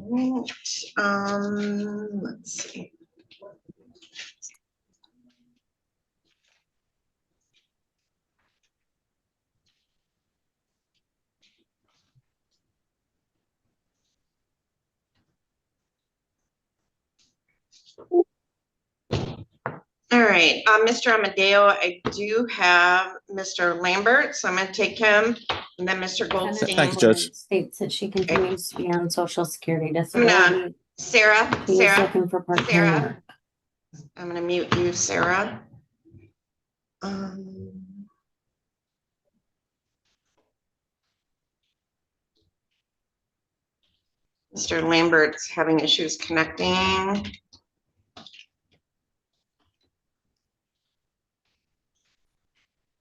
Let's see. All right, Mr. Amadeo, I do have Mr. Lambert, so I'm gonna take him, and then Mr. Goldstein. Thank you, Judge. States that she continues to be on social security I'm disability. gonna, Sarah, She's Sarah, looking for part-time Sarah. work. I'm gonna mute you, Sarah. Mr. Lambert's having issues connecting.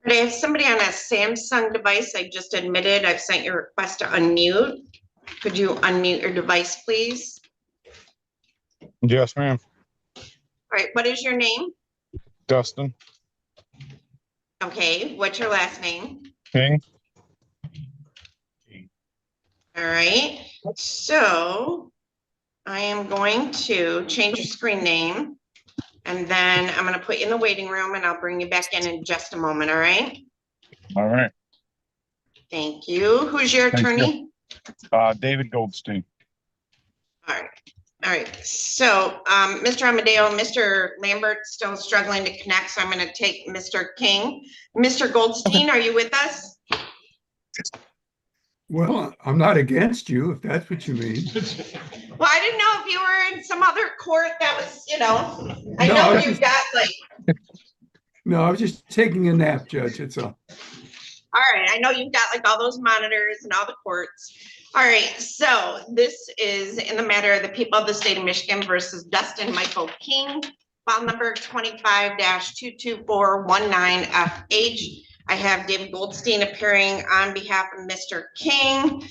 I have somebody on a Samsung device. I just admitted I've sent your request to unmute. Could you unmute your device, please? Yes, ma'am. All right, what is your name? Dustin Okay, what's your last name? King. All right, so I am going to change your screen name, and then I'm gonna put you in the waiting room, and I'll bring you back in just a moment, all right? All right. Thank you. Who's your Thank you. attorney? David Goldstein. All right. All right, so Mr. Amadeo, Mr. Lambert still struggling to connect, so I'm going to take Mr. King. Mr. Goldstein, Are you with us? Well, I'm not against you, if that's what you mean. Well, I didn't know if you were in some other court that was, I No, know I you've just- got like, No, I was just taking a nap, Judge, it's all. all right, I know you've got like all those monitors and all the courts. All right, so this is in the matter of the people of the state of Michigan versus Dustin Michael King, file number 25-22419FH. I have David Goldstein appearing on behalf of Mr. King.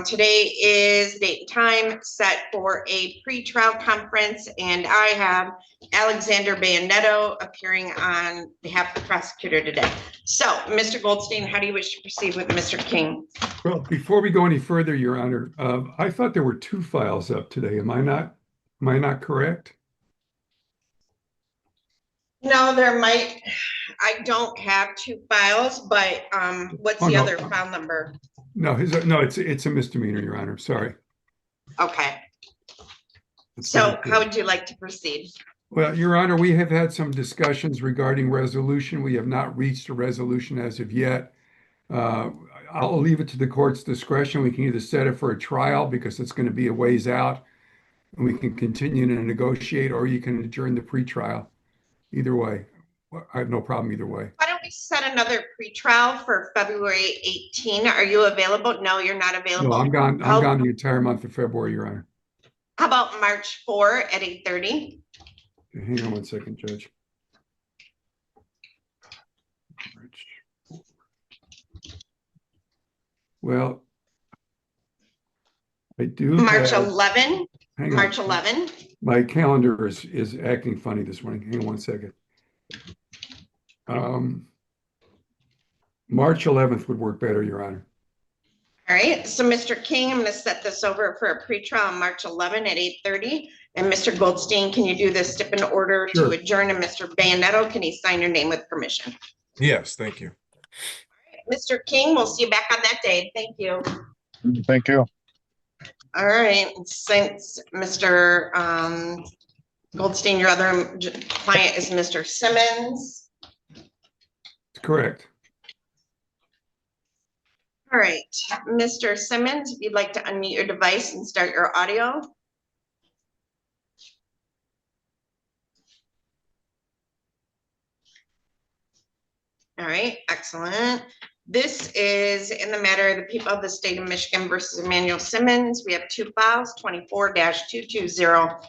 Today is date and time set for a pre-trial conference, and I have Alexander Bayonetto appearing on behalf of the prosecutor today. So, Mr. Goldstein, how do you wish to proceed with Mr. King? Well, before we go any further, Your Honor, I thought there were two files up today. Am I not correct? No, I don't have two files, but what's the other file number? No, it's a misdemeanor, Your Honor. Sorry. Okay. So how would you like to proceed? Well, Your Honor, we have had some discussions regarding resolution. We have not reached a resolution as of yet. I'll leave it to the court's discretion. We can either set it for a trial because it's going to be a ways out, and we can continue to negotiate, or you can adjourn the pretrial. Either way, I have no problem either way. Why don't we set another pretrial for February 18? Are you available? No, you're not available. No, I'm gone. I'm gone the entire month of February, Your Honor. How about March 4 at 8:30? Hang on one second, Judge. Well, I do March have, 11. hang on. March 11. My calendar is acting funny this morning. Hang on one second. March 11th would work better, Your Honor. All right, so Mr. King, I'm going to set this over for a pretrial on March 11 at 8:30. And Mr. Goldstein, can you do this stipend order Sure. to adjourn? And Mr. Bayonetto, can you sign your name with permission? Yes, thank you. Mr. King, we'll see you back on that day. Thank you. Thank you. All right, since Mr. Goldstein, your other client is Mr. Simmons. That's correct. All right, Mr. Simmons, if you'd like to unmute your device and start your audio. All right, excellent. This is in the matter of the people of the state of Michigan versus Emanuel Simmons. We have two files, 24-22051FH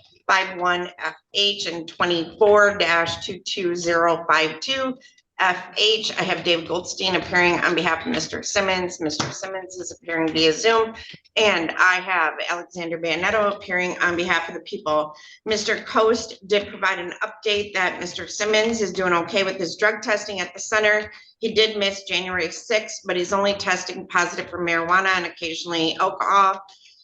and 24-22052. FH. I have David Goldstein appearing on behalf of Mr. Simmons. Mr. Simmons is appearing via Zoom. And I have Alexander Bayonetto appearing on behalf of the people. Mr. Coast did provide an update that Mr. Simmons is doing okay with his drug testing at the center. He did miss January 6th, but he's only testing positive for marijuana and occasionally alcohol.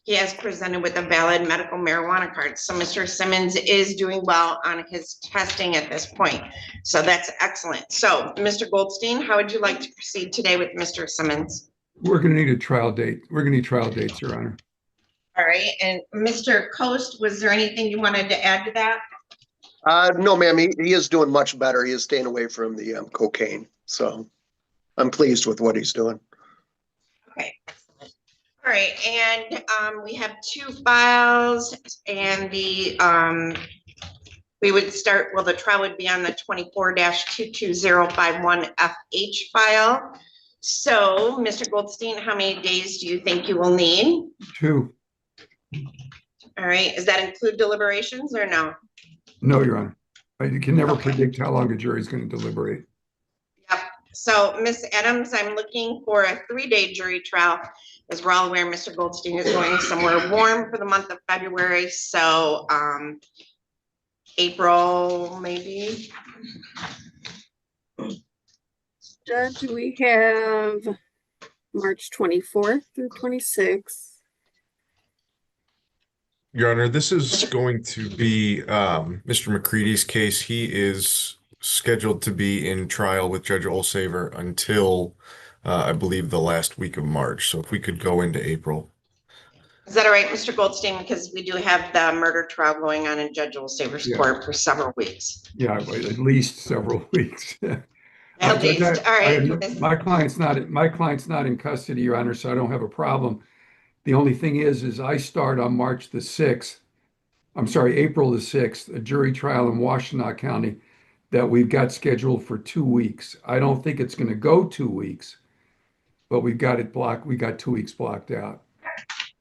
he has presented with a valid medical marijuana card. So Mr. Simmons is doing well on his testing at this point. So that's excellent. So Mr. Goldstein, how would you like to proceed today with Mr. Simmons? We're going to need a trial date. We're going to need trial dates, Your Honor. All right, and Mr. Coast, was there anything you wanted to add to that? No, ma'am, he is doing much better. He is staying away from the cocaine. So I'm pleased with what he's doing. Okay. All right, and we have 2 files, and the we would start, well, the trial would be on the 24-22051FH file. So, Mr. Goldstein, how many days do you think you will need? 2. All right, does that include deliberations or no? No, Your Honor. You can never predict how long a jury is going to deliberate. Yep. So, Ms. Adams, I'm looking for a 3-day jury trial. As we're all aware, Mr. Goldstein is going somewhere warm for the month of February. So, April, maybe. Judge, we have March 24th through 26th. Your Honor, this is going to be Mr. McCready's case. He is scheduled to be in trial with Judge Olsaver until I believe the last week of March. So if we could go into April. Is that all right, Mr. Goldstein? Because we do have the murder trial going on in Judge Olsaver's court for several weeks. Yeah, at least several weeks. At least, all right. My client's not in custody, Your Honor, so I don't have a problem. The only thing is I start on March the 6th. I'm sorry, April the 6th, a jury trial in Washtenaw County that we've got scheduled for 2 weeks. I don't think it's going to go 2 weeks, but we've got it blocked. We got 2 weeks blocked out.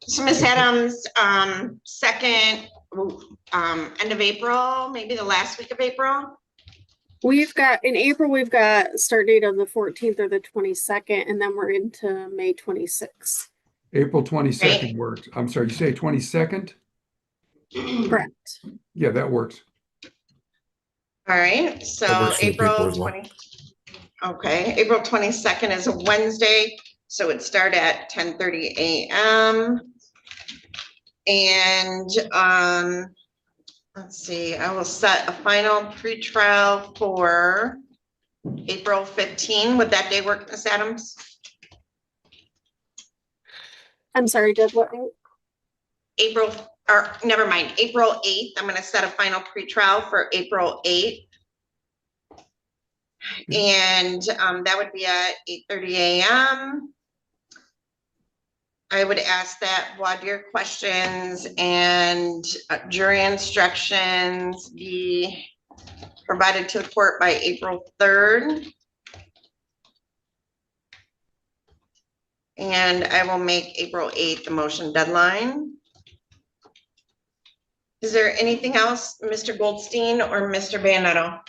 So Ms. Adams, second, end of April, maybe the last week of April? In April, we've got start date of the 14th or the 22nd, and then we're into May 26th. April 22nd works. I'm sorry, you say 22nd? Correct. Yeah, that works. All right, That so works for the people April as well. 20. Okay, April 22nd is a Wednesday, so it'd start at 10:30 a.m. And let's see, I will set a final pretrial for April 15. Would that day work, Ms. Adams? I'm sorry, Judge, what? April 8th. I'm gonna set a final pretrial for April 8th. And that would be at 8:30 a.m. I would ask that voir dire questions and jury instructions be provided to the court by April 3rd. And I will make April 8th the motion deadline. Is there anything else, Mr. Goldstein or Mr. Banetto?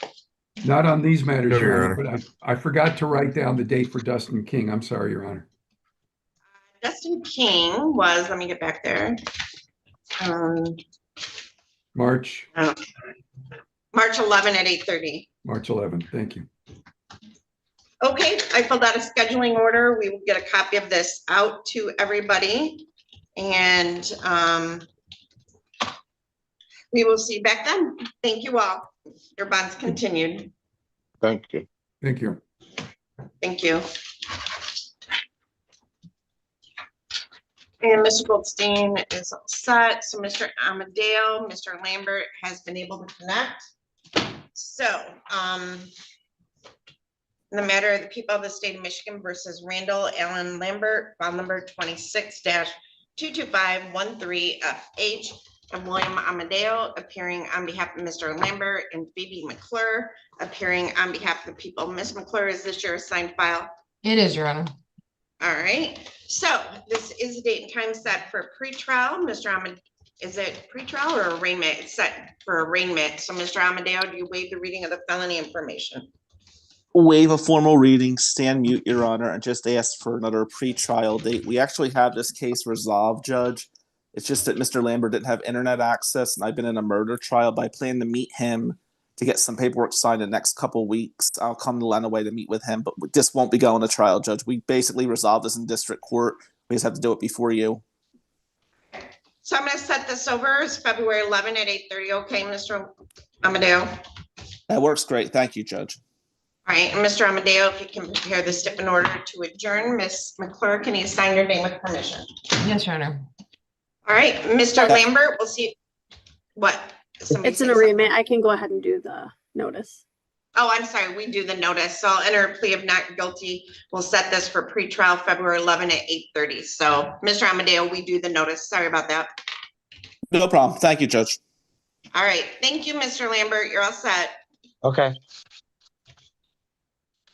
Not on these matters, No, Your Your Honor, but I forgot to write down the date for Dustin King. I'm sorry, Your Honor. Dustin King was, let me get back there. March 11 at 8:30. March 11th. Thank you. Okay, I filled out a scheduling order. We will get a copy of this out to everybody. And we will see you back then. Thank you all. Your bond's continued. Thank you. Thank you. Thank you. And Mr. Goldstein is all set. So Mr. Amadeo, Mr. Lambert has been able to connect. So, in the matter of the people of the state of Michigan versus Randall Allen Lambert, file number 26-22513FH, and William Amadeo appearing on behalf of Mr. Lambert, and Phoebe McClure appearing on behalf of the people. Ms. McClure, is this your assigned file? It is, Your Honor. All right, so this is a date and time set for pretrial. Mr. Amadeo, is it pretrial or arraignment? It's set for arraignment. So Mr. Amadeo, do you waive the reading of the felony information? Waive a formal reading, stand mute, Your Honor, and just ask for another pretrial date. We actually have this case resolved, Judge. It's just that Mr. Lambert didn't have internet access, and I've been in a murder trial, but I plan to meet him to get some paperwork signed in the next couple of weeks. I'll come to Lenawee to meet with him, but this won't be going to trial, Judge. We basically resolved this in district court. We just have to do it before you. So I'm gonna set this over as February 11 at 8:30. Okay, Mr. Amadeo? That works great. Thank you, Judge. All right, and Mr. Amadeo, if you can prepare the stip in order to adjourn. Ms. McClure, can you sign your name with permission? Yes, Your Honor. All right, Mr. Okay. Lambert, we'll see. What? Somebody It's an say something. arraignment. I can go ahead and do the notice. Oh, I'm sorry, we do the notice. So I'll enter a plea of not guilty. We'll set this for pretrial February 11 at 8:30. So, Mr. Amadeo, we do the notice. Sorry about that. No problem. Thank you, Judge. All right, thank you, Mr. Lambert. You're all set. Okay.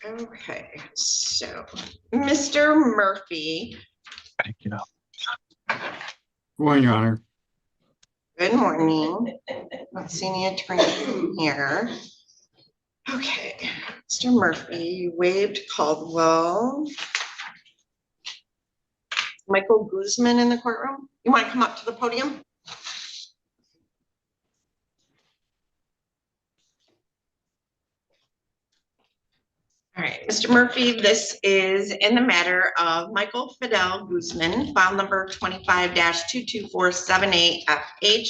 Okay, so, Mr. Murphy, Thank you. Good morning, Your Honor. good morning. Not seeing the attorney here. Okay, Mr. Murphy, waived Caldwell. Michael Guzman in the courtroom. You want to come up to the podium? All right, Mr. Murphy, this is in the matter of Michael Fidel Guzman, file number 25-22478FH,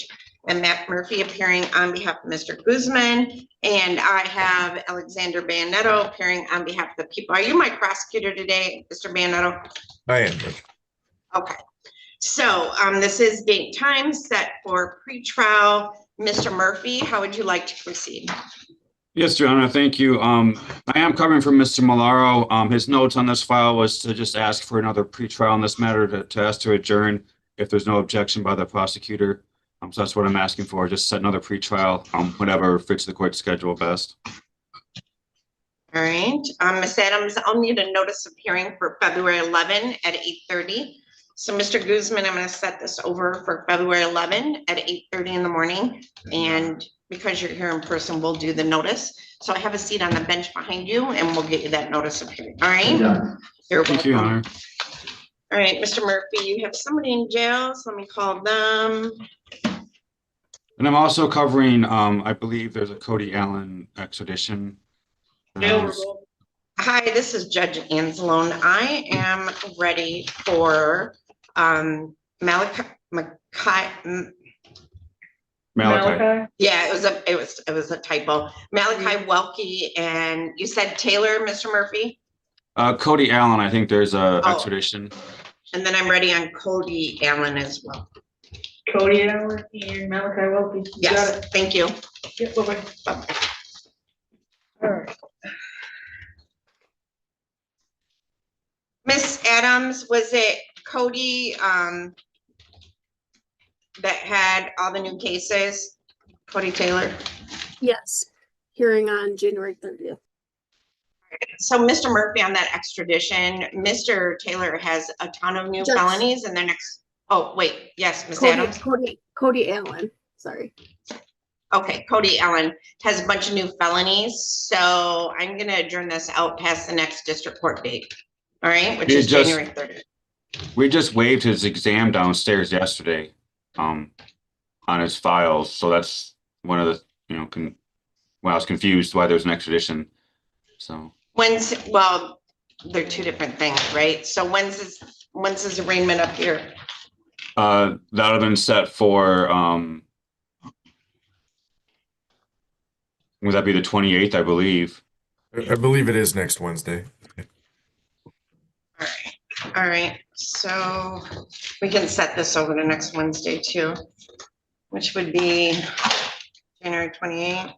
and Matt Murphy appearing on behalf of Mr. Guzman. And I have Alexander Banetto appearing on behalf of the people. Are you my prosecutor today, Mr. Banetto? I am, Judge. Okay, so this is date time set for pretrial. Mr. Murphy, how would you like to proceed? Yes, Your Honor, thank you. I am covering for Mr. Malaro. His notes on this file was to just ask for another pretrial in this matter, to ask to adjourn if there's no objection by the prosecutor. So that's what I'm asking for, just set another pretrial, whatever fits the court schedule best. All right, Ms. Adams, I'll need a notice of hearing for February 11 at 8:30. So Mr. Guzman, I'm going to set this over for February 11 at 8:30 in the morning. And because you're here in person, we'll do the notice. So I have a seat on the bench behind you and we'll get you that notice of hearing. All right? You're Thank you, Your welcome. Honor. All right, Mr. Murphy, you have somebody in jail, so let me call them. And I'm also covering, I believe there's a Cody Allen extradition. Hi, this is Judge Anzalone. I am ready for Malachi. Yeah, it was a typo. Malachi Welkey, and you said Taylor, Mr. Murphy? Cody Allen, I think there's a extradition. And then I'm ready on Cody Allen as well. Cody Allen and Malachi Welkey. Yes, thank you. Yep, bye-bye. Bye-bye. All right. Miss Adams, was it Cody that had all the new cases? Cody Taylor? Yes. Hearing on January 30th. So Mr. Murphy, on that extradition, Mr. Taylor has a ton of new Judge. felonies and their next, oh, wait, yes, Miss Adams? Cody Allen, sorry. Okay, Cody Allen has a bunch of new felonies, so I'm gonna adjourn this out past the next district court date. All right, which is January 30th. We just waived his exam downstairs yesterday, on his files. So that's one of the, when I was confused why there's an extradition. So. Well, they're two different things, right? So when's his arraignment up here? That would have been set for, would that be the 28th, I believe? I believe it is next Wednesday. All right, so we can set this over to next Wednesday too, which would be January 28th.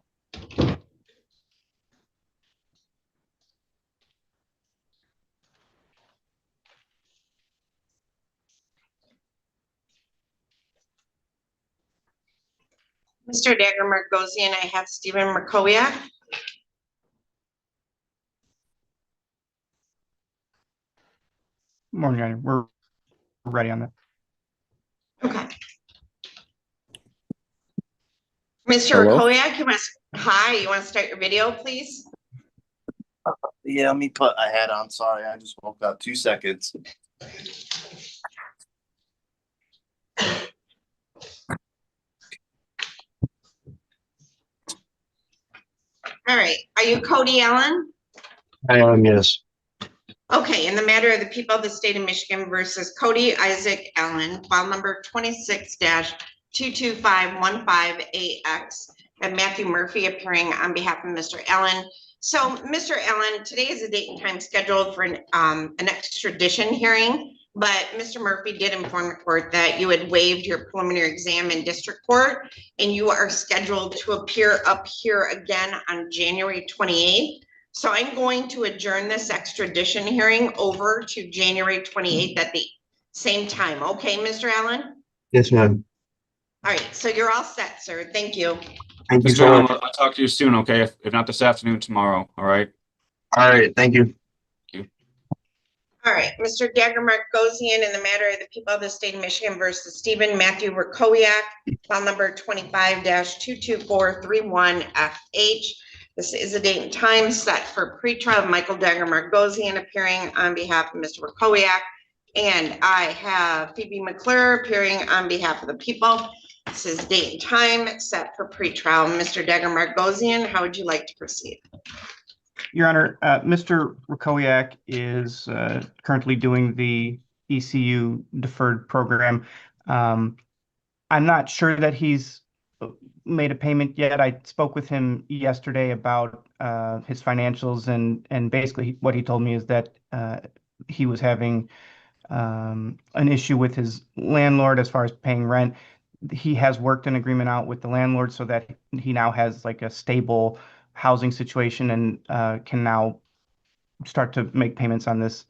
Mr. Dagger Margosian, I have Stephen Rochowiak. Morning, Your Honor. We're ready on that. Okay. Mr. Hello? Rochowiak, you want to start your video, please? Yeah, let me put a hat on. Sorry, I just woke up. 2 seconds. All right, are you Cody Allen? I am, yes. Okay, in the matter of the people of the state of Michigan versus Cody Isaac Allen, file number 26-22515AX, and Matthew Murphy appearing on behalf of Mr. Allen. So, Mr. Allen, today is a date and time scheduled for an extradition hearing, but Mr. Murphy did inform the court that you had waived your preliminary exam in district court, and you are scheduled to appear up here again on January 28th. So I'm going to adjourn this extradition hearing over to January 28th at the same time. Okay, Mr. Allen? Yes, ma'am. All right, so you're all set, sir. Thank you. Thank you Mr. so Allen, much. I'll talk to you soon, okay? If not this afternoon, tomorrow, all right? All right, thank you. All right, Mr. Daggermark Guzman in the matter of the people of the state of Michigan versus Stephen Matthew Rochowiak, file number 25-22431FH. This is a date and time set for pretrial. Michael Daggermark Guzman appearing on behalf of Mr. Rochowiak. And I have Phoebe McClure appearing on behalf of the people. This is date and time set for pretrial. Mr. Daggermark Guzman, how would you like to proceed? Your Honor, Mr. Rochowiak is currently doing the ECU deferred program. I'm not sure that he's made a payment yet. I spoke with him yesterday about his financials, and basically what he told me is that he was having an issue with his landlord as far as paying rent. He has worked an agreement out with the landlord so that he now has like a stable housing situation and can now start to make payments on this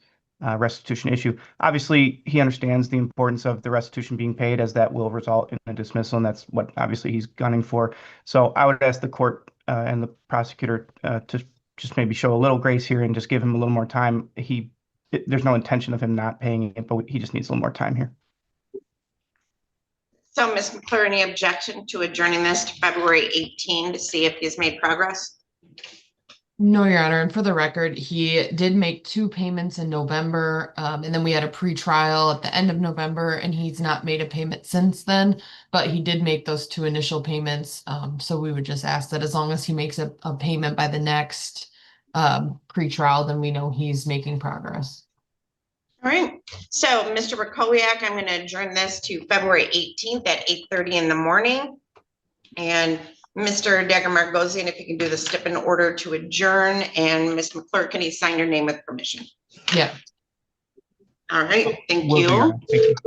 restitution issue. Obviously, he understands the importance of the restitution being paid, as that will result in a dismissal, and that's what obviously he's gunning for. So I would ask the court and the prosecutor to just maybe show a little grace here and just give him a little more time. There's no intention of him not paying it, but he just needs a little more time here. So, Ms. McClure, any objection to adjourning this to February 18 to see if he's made progress? No, Your Honor. And for the record, he did make 2 payments in November, and then we had a pre-trial at the end of November, and he's not made a payment since then, but he did make those 2 initial payments. So we would just ask that as long as he makes a payment by the next pre-trial, then we know he's making progress. All right, so Mr. Rochowiak, I'm going to adjourn this to February 18th at 8:30 in the morning. And Mr. Daggermark Guzman, if you can do the step in order to adjourn, and Ms. McClure, can you sign your name with permission? Yeah. All right, thank Will do, Your you. Honor. Thank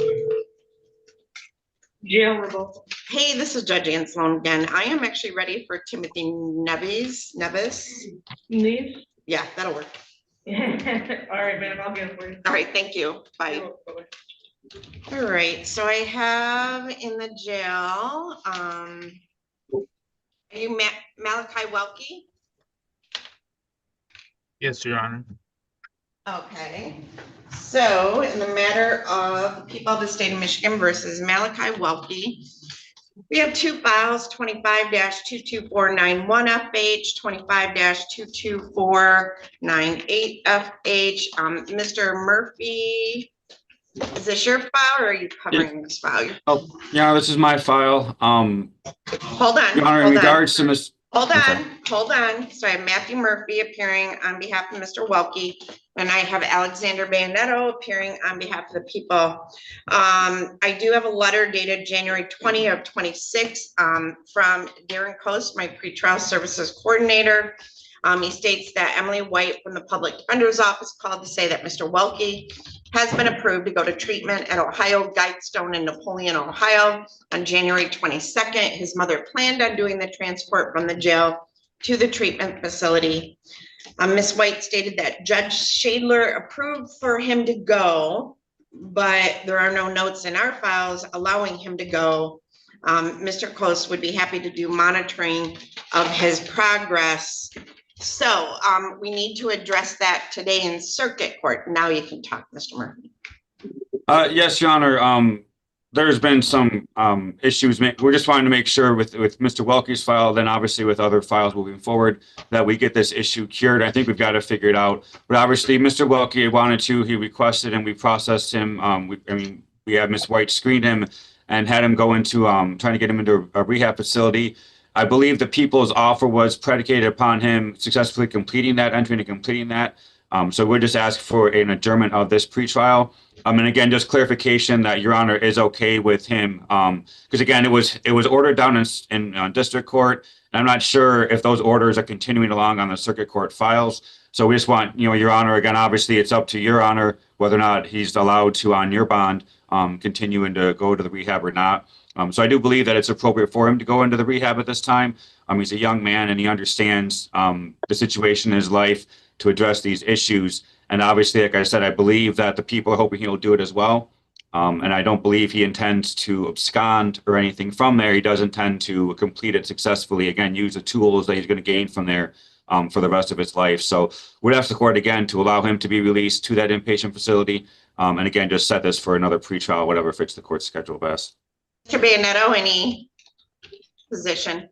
you. Hey, this is Judge Ann Sloan again. I am actually ready for Timothy Neves. Neves? Yeah, that'll work. All right, ma'am, I'll get it for you. All right, thank you. Bye. All right, so I have in the jail, are you Malachi Welkey? Yes, Your Honor. Okay, so in the matter of people of the state of Michigan versus Malachi Welkey, we have 2 files, 25-22491FH, 25-22498FH. Mr. Murphy, is this your file or are you covering this file? Oh, yeah, this is my file. Hold on. Your Honor, in regards to Miss. Hold on. So I have Matthew Murphy appearing on behalf of Mr. Welkey, and I have Alexander Bandetto appearing on behalf of the people. I do have a letter dated January 20 of 26 from Darren Coast, my pretrial services coordinator. He states that Emily White from the Public Defender's Office called to say that Mr. Welkey has been approved to go to treatment at Ohio Guidestone in Napoleon, Ohio on January 22nd. His mother planned on doing the transport from the jail to the treatment facility. Ms. White stated that Judge Shadler approved for him to go, but there are no notes in our files allowing him to go. Mr. Coast would be happy to do monitoring of his progress. So we need to address that today in circuit court. Now you can talk, Mr. Murphy. Yes, Your Honor. There's been some issues. We're just trying to make sure with Mr. Welkey's file, then obviously with other files moving forward, that we get this issue cured. I think we've got to figure it out. But obviously, Mr. Welkey wanted to. He requested, and we processed him. We had Ms. White screen him and had him go into trying to get him into a rehab facility. I believe the people's offer was predicated upon him successfully completing that, entering and completing that. So we're just asking for an adjournment of this pretrial. And again, just clarification that Your Honor is okay with him, because again, it was ordered down in district court. And I'm not sure if those orders are continuing along on the circuit court files. So we just want, Your Honor, again, obviously it's up to Your Honor whether or not he's allowed to, on your bond, continuing to go to the rehab or not. So I do believe that it's appropriate for him to go into the rehab at this time. He's a young man and he understands the situation in his life to address these issues. And obviously, like I said, I believe that the people are hoping he'll do it as well. And I don't believe he intends to abscond or anything from there. He does intend to complete it successfully. Again, use the tools that he's going to gain from there for the rest of his life. So we'd ask the court again to allow him to be released to that inpatient facility. And again, just set this for another pretrial, whatever fits the court schedule best. Mr. Bayonetto, any position?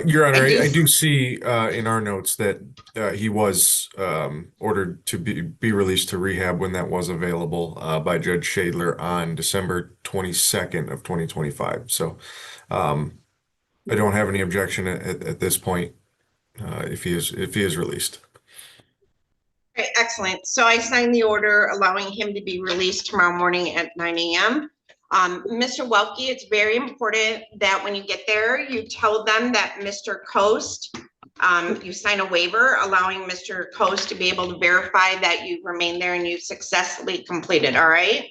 Your Honor, I do see in our notes that he was ordered to be released to rehab when that was available by Judge Shadler on December 22nd of 2025. So I don't have any objection at this point if he is released. Okay, excellent. So I signed the order allowing him to be released tomorrow morning at 9 a.m. Mr. Welkey, it's very important that when you get there, you tell them that Mr. Coast, you sign a waiver allowing Mr. Coast to be able to verify that you remain there and you successfully completed, all right?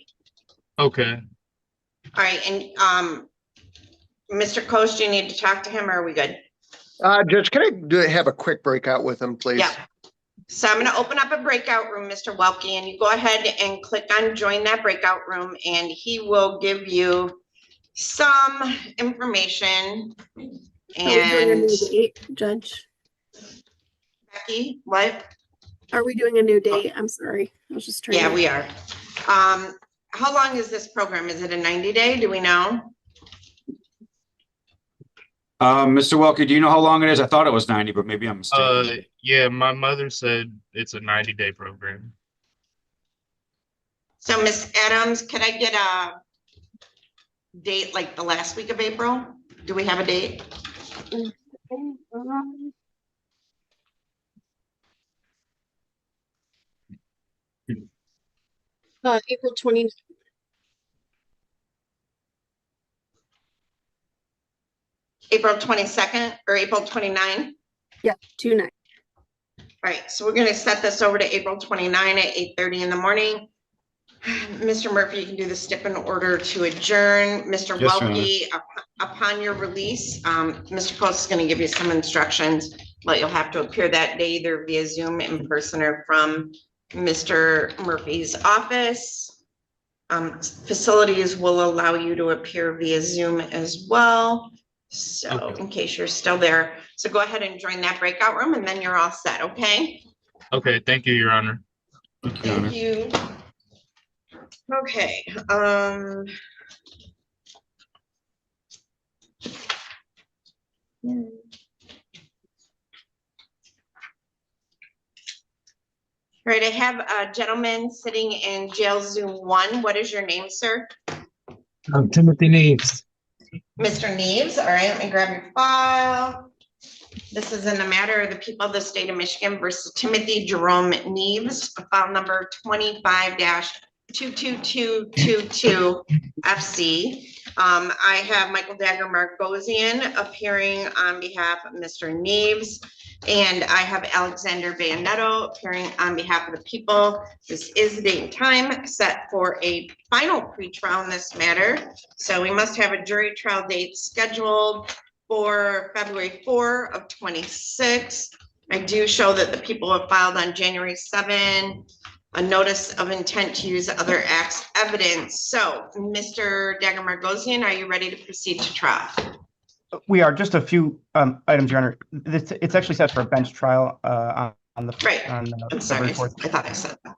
Okay. All right, and Mr. Coast, do you need to talk to him or are we good? Judge, can I have a quick breakout with him, please? Yeah. So I'm going to open up a breakout room, Mr. Welkey, and you go ahead and click on join that breakout room and he will give you some information. Are we doing a And new date, Judge? Becky, what? Are we doing a new date? I'm sorry. I was just trying. Yeah, we are. How long is this program? Is it a 90-day? Do we know? Mr. Welkey, do you know how long it is? I thought it was 90, but maybe I'm mistaken. Yeah, my mother said it's a 90-day program. So Miss Adams, could I get a date like the last week of April? Do we have a date? April 20th. April 22nd or April 29th? Yeah, 2/9. All right, so we're gonna set this over to April 29 at 8:30 in the morning. Mr. Murphy, you can do the stip in order to adjourn. Mr. Yes, Your Welkey, upon your release, Mr. Post is gonna give you some instructions, but you'll have to appear that day either via Zoom, in person, or from Mr. Murphy's office. Facilities will allow you to appear via Zoom as well. So Okay. in case you're still there, so go ahead and join that breakout room and then you're all set, okay? Okay, thank you, Your Honor. Thank you. Okay, all right, I have a gentleman sitting in jail Zoom 1. What is your name, sir? I'm Timothy Neves. Mr. Neves, all right, let me grab your file. This is in the matter of the people of the state of Michigan versus Timothy Jerome Neves, file number 25-22222 FC. I have Michael Dagger Margosian appearing on behalf of Mr. Neves. And I have Alexander Bayonetto appearing on behalf of the people. This is the date and time set for a final pretrial in this matter. So we must have a jury trial date scheduled for February 4 of 26. I do show that the people have filed on January 7 a notice of intent to use other acts evidence. So Mr. Dagger Margosian, are you ready to proceed to trial? We are. Just a few items, Your Honor. It's actually set for a bench trial on the Right. on I'm sorry, February 4th. I thought I said that.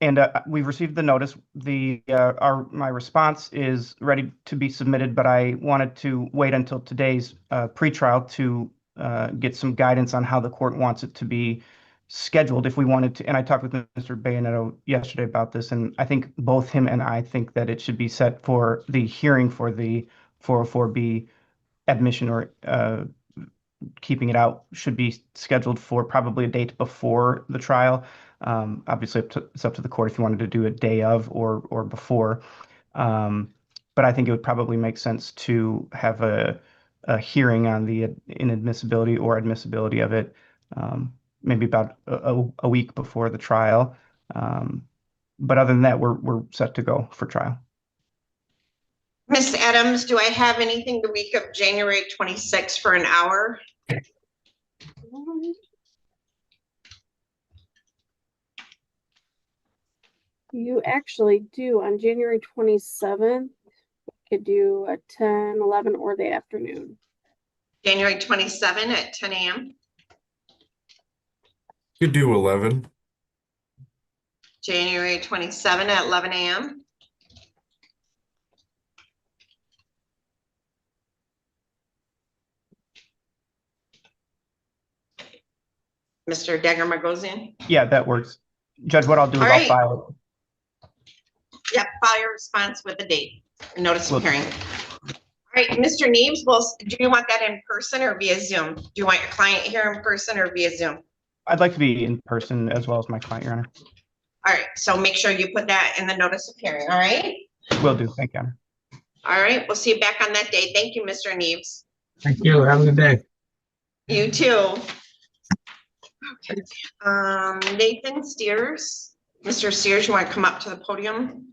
And we've received the notice. My response is ready to be submitted, but I wanted to wait until today's pretrial to get some guidance on how the court wants it to be scheduled. If we wanted to, and I talked with Mr. Bayonetto yesterday about this, and I think both him and I think that it should be set for the hearing for the 404B admission or keeping it out should be scheduled for probably a date before the trial. Obviously, it's up to the court if you wanted to do a day of or before. But I think it would probably make sense to have a hearing on the inadmissibility or admissibility of it, maybe about a week before the trial. But other than that, we're set to go for trial. Ms. Adams, do I have anything the week of January 26th for an hour? You actually do on January 27th. Could do a 10, 11, or the afternoon. January 27 at 10 a.m. Could do 11. January 27 at 11 a.m. Mr. Dagger Margosian? Yeah, that works. Judge, what I'll do is All I'll right. file. Yep, file your response with the date, notice of hearing. All right, Mr. Neves, well, do you want that in person or via Zoom? Do you want your client here in person or via Zoom? I'd like to be in person as well as my client, Your Honor. All right, so make sure you put that in the notice of hearing, all right? Will do. Thank you, Your Honor. All right, we'll see you back on that day. Thank you, Mr. Neves. Thank you. Have a good day. You too. Okay, Nathan Steers. Mr. Steers, you want to come up to the podium?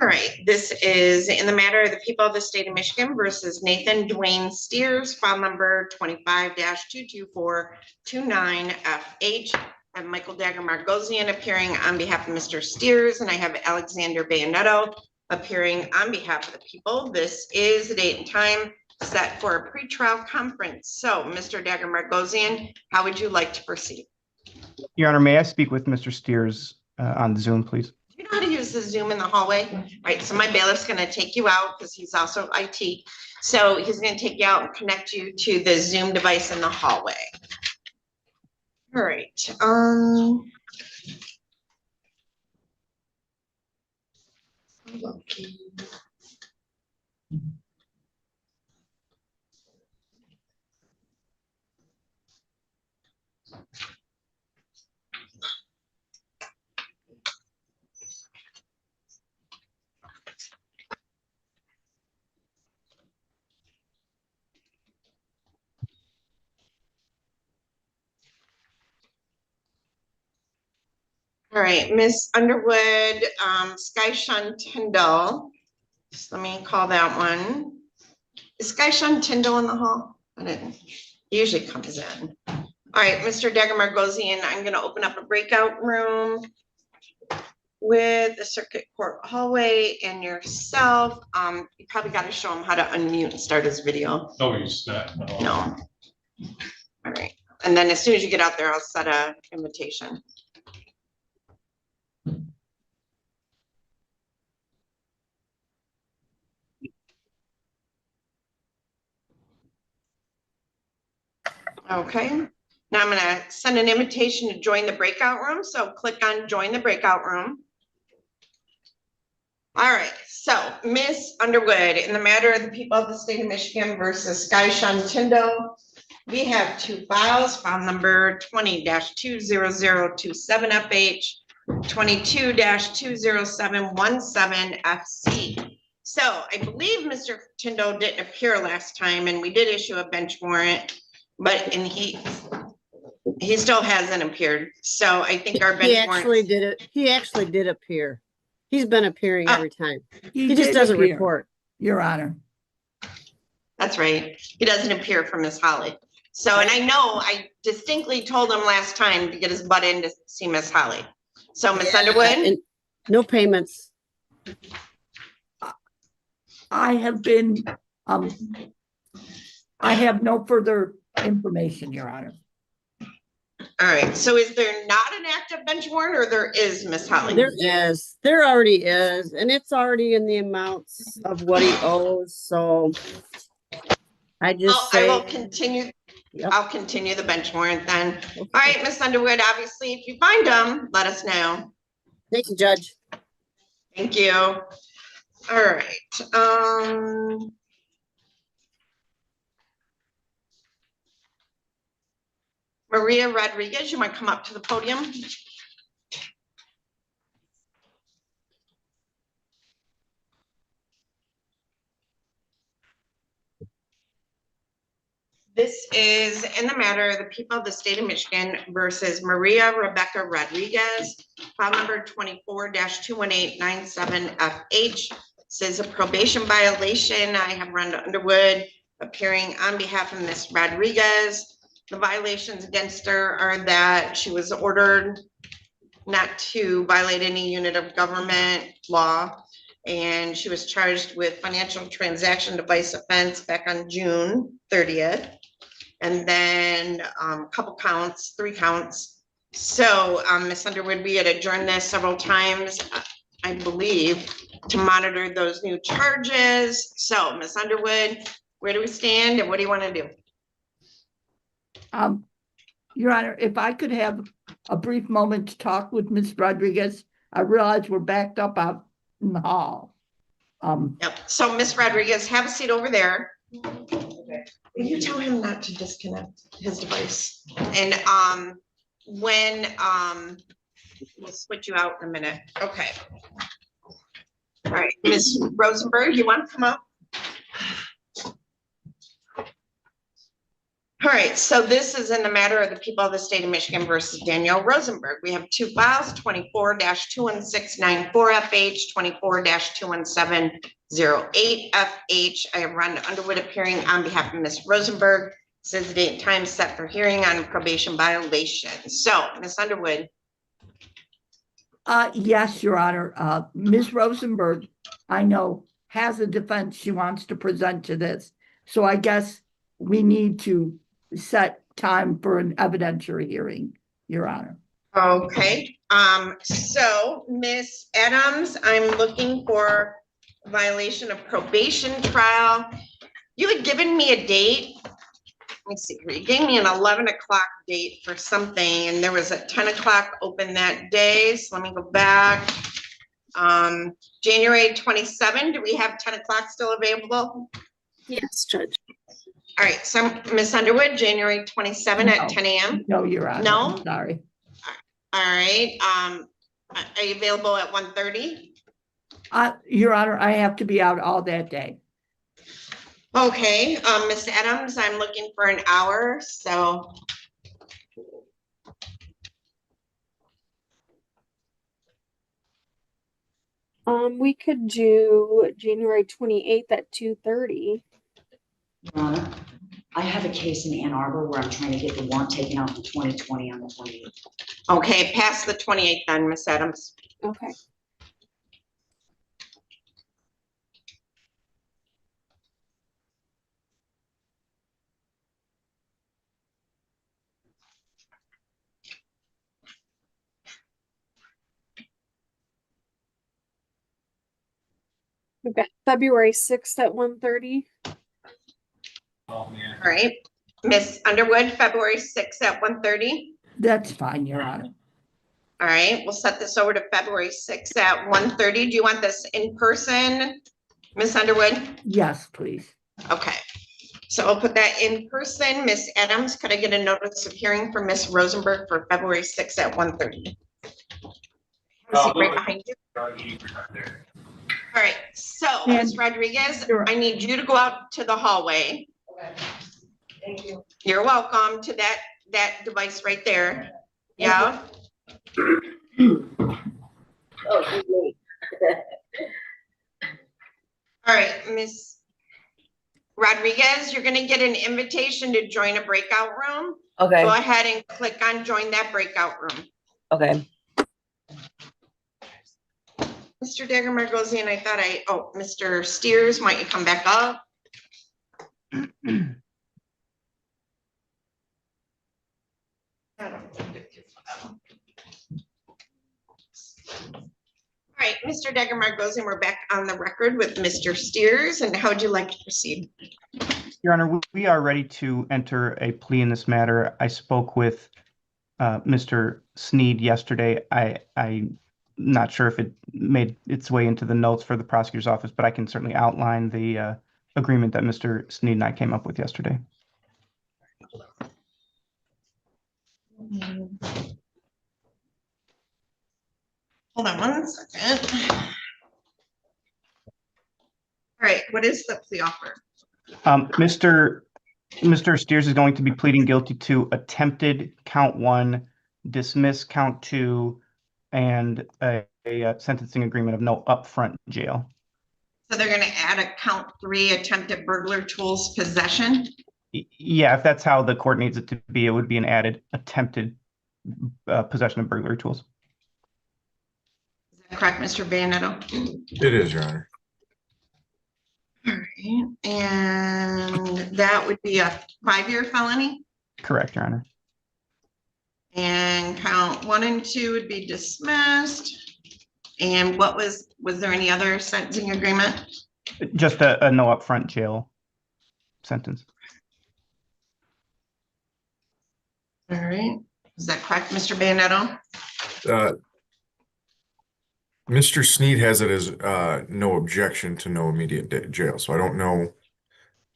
All right, this is in the matter of the people of the state of Michigan versus Nathan Dwayne Steers, file number 25-22429FH. I have Michael Dagger Margosian appearing on behalf of Mr. Steers, and I have Alexander Bayonetto appearing on behalf of the people. This is the date and time set for a pretrial conference. So, Mr. Dagger Margosian, how would you like to proceed? Your Honor, may I speak with Mr. Steers on Zoom, please? Do you know how to use the Zoom in the hallway? All right, so my bailiff's gonna take you out because he's also IT. So he's gonna take you out and connect you to the Zoom device in the hallway. All right, okay. All right, Miss Underwood, Shan Tindle. Just let me call that one. Is Shan Tindle in the hall? I didn't. He usually comes in. All right, Mr. Dagger Margosian, I'm going to open up a breakout room with the circuit court hallway and yourself. You probably got to show him how to unmute and start his video. No, he's not. No. All right, and then as soon as you get out there, I'll set a invitation. Okay, now I'm gonna send an invitation to join the breakout room. So click on join the breakout room. All right, so Miss Underwood, in the matter of the people of the state of Michigan versus Shan Tindle, we have two files, file number 20-20027FH, 22-20717FC. So I believe Mr. Tindle didn't appear last time and we did issue a bench warrant. But he still hasn't appeared. So I think our bench He actually did it. He actually did appear. He's been appearing every time. He just doesn't report. Your Honor. That's right. He doesn't appear for Miss Holly. So, and I know I distinctly told him last time to get his butt in to see Miss Holly. So Miss Underwood? No payments. I have been, I have no further information, Your Honor. All right. So is there not an active bench warrant or there is, Miss Holly? There is. There already is. And it's already in the amounts of what he owes. So I just I will continue. Yep. I'll continue the bench warrant then. Okay. All right, Miss Underwood, obviously, if you find them, let us know. Thank you, Judge. Thank you. All right, Maria Rodriguez, you might come up to the podium. This is in the matter of the people of the state of Michigan versus Maria Rebecca Rodriguez, file number 24-21897FH. This is a probation violation. I have Randall Underwood appearing on behalf of Ms. Rodriguez. The violations against her are that she was ordered not to violate any unit of government law, and she was charged with financial transaction device offense back on June 30th. And then a couple counts, 3 counts. So Ms. Underwood, we had adjourned this several times, I believe, to monitor those new charges. So Ms. Underwood, where do we stand and what do you want to do? Your Honor, if I could have a brief moment to talk with Ms. Rodriguez. I realize we're backed up out in the hall. Yep. So Ms. Rodriguez, have a seat over there. Okay. You tell him not to disconnect his device. And when we'll switch you out in a minute. Okay. All right, Ms. Rosenberg, you want to come up? All right, so this is in the matter of the people of the state of Michigan versus Danielle Rosenberg. We have 2 files, 24-21694FH, 24-21708FH. I have Rhonda Underwood appearing on behalf of Ms. Rosenberg. Says the date and time set for hearing on probation violation. So, Ms. Underwood. Yes, Your Honor. Ms. Rosenberg, I know, has a defense she wants to present to this. So I guess we need to set time for an evidentiary hearing, Your Honor. Okay, so Ms. Adams, I'm looking for violation of probation trial. You had given me a date. Let me see, you gave me an 11 o'clock date for something and there was a 10 o'clock open that day. So let me go back. January 27, do we have 10 o'clock still available? Yes, Judge. All right, so Ms. Underwood, January 27 at 10 a.m. No, Your Honor. No? I'm sorry. All right, are you available at 1:30? Your Honor, I have to be out all that day. Okay, Ms. Adams, I'm looking for an hour, so. We could do January 28th at 2:30. Your Honor, I have a case in Ann Arbor where I'm trying to get the warrant taken out in 2020 on the 28th. Okay, past the 28th then, Ms. Adams. Okay. We've got February 6th at 1:30. All right, Ms. Underwood, February 6th at 1:30. That's fine, Your Honor. All right, we'll set this over to February 6th at 1:30. Do you want this in person, Ms. Underwood? Yes, please. Okay, so I'll put that in person. Ms. Adams, could I get a notice of hearing from Ms. Rosenberg for February 6th at 1:30? Right behind you. All right, so Ms. Rodriguez, I need you to go out to the hallway. Okay. Thank you. You're welcome to that device right there. Yeah. Oh, All right, Ms. Rodriguez, you're gonna get an invitation to join a breakout room. Okay. Go ahead and click on join that breakout room. Okay. Mr. Daggermar goes in. I thought Mr. Steers, might you come back up? All right, Mr. Daggermar goes in. We're back on the record with Mr. Steers. And how would you like to proceed? Your Honor, we are ready to enter a plea in this matter. I spoke with Mr. Sneed yesterday. I not sure if it made its way into the notes for the prosecutor's office, but I can certainly outline the agreement that Mr. Sneed and I came up with yesterday. Hold on one second. All right, what is the plea offer? Mr. Steers is going to be pleading guilty to attempted count 1, dismiss count 2, and a sentencing agreement of no upfront jail. So they're gonna add a count 3 attempted burglar tools possession? Yeah, if that's how the court needs it to be, it would be an added attempted possession of burglary tools. Is that correct, Mr. Bayonetto? It is, Your Honor. All right, and that would be a 5-year felony? Correct, Your Honor. And count 1 and 2 would be dismissed. And what was there any other sentencing agreement? Just a no upfront jail sentence. All right, is that correct, Mr. Bayonetto? Mr. Sneed has it as no objection to no immediate jail, so I don't know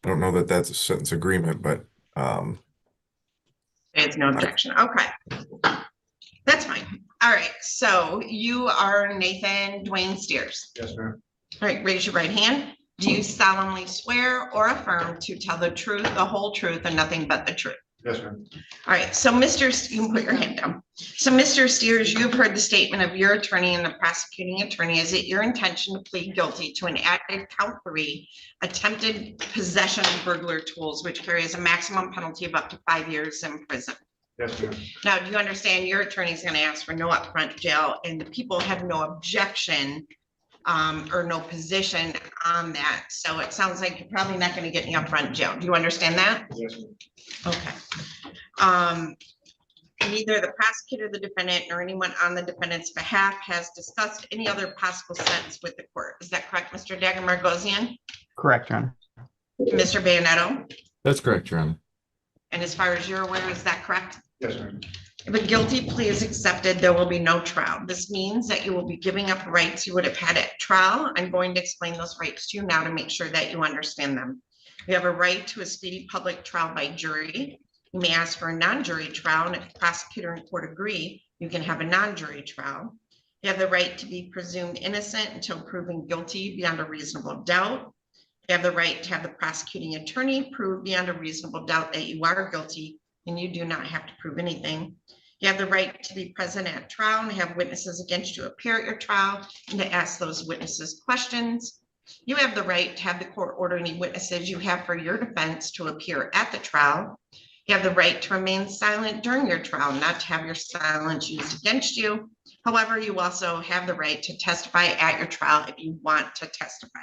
that that's a sentence agreement, but It's no objection. Okay, that's fine. All right, so you are Nathan Dwayne Steers. Yes, ma'am. All right, raise your right hand. Do you solemnly swear or affirm to tell the truth, the whole truth, and nothing but the truth? Yes, ma'am. All right, so you can put your hand down. So Mr. Steers, you've heard the statement of your attorney and the prosecuting attorney. Is it your intention to plead guilty to an added count 3 attempted possession of burglar tools, which carries a maximum penalty of up to 5 years in prison? Yes, ma'am. Now, do you understand your attorney is going to ask for no upfront jail and the people have no objection or no position on that? So it sounds like you're probably not going to get any upfront jail. Do you understand that? Yes, ma'am. Okay. Neither the prosecutor, the defendant, nor anyone on the defendant's behalf has discussed any other possible sentence with the court. Is that correct, Mr. Dagmar-Gosian? Correct, Your Honor. Mr. Bayonetto? that's correct, Your Honor. And as far as you're aware, is that correct? Yes, ma'am. If a guilty plea is accepted, there will be no trial. This means that you will be giving up rights you would have had at trial. I'm going to explain those rights to you now to make sure that you understand them. You have a right to a speedy public trial by jury. You may ask for a non-jury trial, and if the prosecutor and court agree, you can have a non-jury trial. You have the right to be presumed innocent until proven guilty beyond a reasonable doubt. You have the right to have the prosecuting attorney prove beyond a reasonable doubt that you are guilty, and you do not have to prove anything. You have the right to be present at trial and have witnesses against you appear at your trial and to ask those witnesses questions. You have the right to have the court order any witnesses you have for your defense to appear at the trial. You have the right to remain silent during your trial, not to have your silence used against you. However, you also have the right to testify at your trial if you want to testify.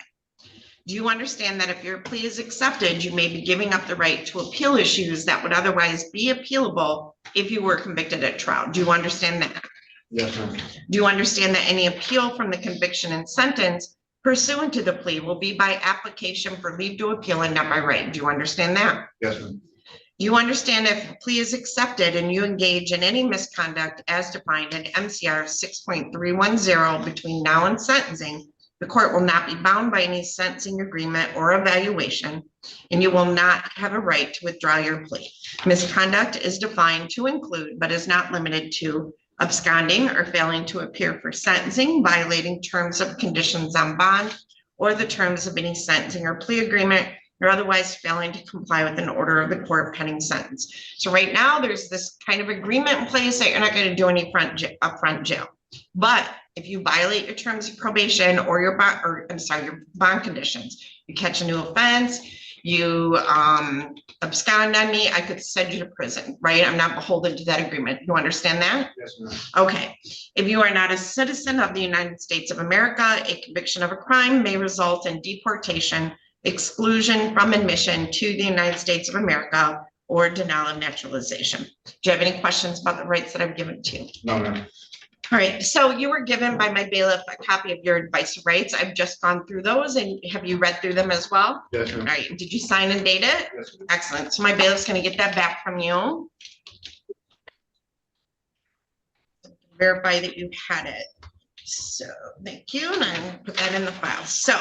Do you understand that if your plea is accepted, you may be giving up the right to appeal issues that would otherwise be appealable if you were convicted at trial? Do you understand that? Yes, ma'am. Do you understand that any appeal from the conviction and sentence pursuant to the plea will be by application for leave to appeal and not by right? Do you understand that? Yes, ma'am. Do you understand if the plea is accepted and you engage in any misconduct as defined in MCR 6.310 between now and sentencing, the court will not be bound by any sentencing agreement or evaluation, and you will not have a right to withdraw your plea. Misconduct is defined to include, but is not limited to, absconding or failing to appear for sentencing, violating terms of conditions on bond, or the terms of any sentencing or plea agreement, or otherwise failing to comply with an order of the court pending sentence. So right now, there's this kind of agreement in place that you're not going to do any upfront jail. But if you violate your terms of probation or your bond conditions, you catch a new offense, you abscond on me, I could send you to prison, right? I'm not beholden to that agreement. You understand that? Yes, ma'am. Okay. If you are not a citizen of the United States of America, a conviction of a crime may result in deportation, exclusion from admission to the United States of America, or denial of naturalization. Do you have any questions about the rights that I've given to you? No, ma'am. All right, so you were given by my bailiff a copy of your advice of rights. I've just gone through those, and have you read through them as well? Yes, ma'am. All right, did you sign and date it? Yes, ma'am. Excellent. So my bailiff's going to get that back from you. Verify that you had it. So, thank you, and I put that in the file. So,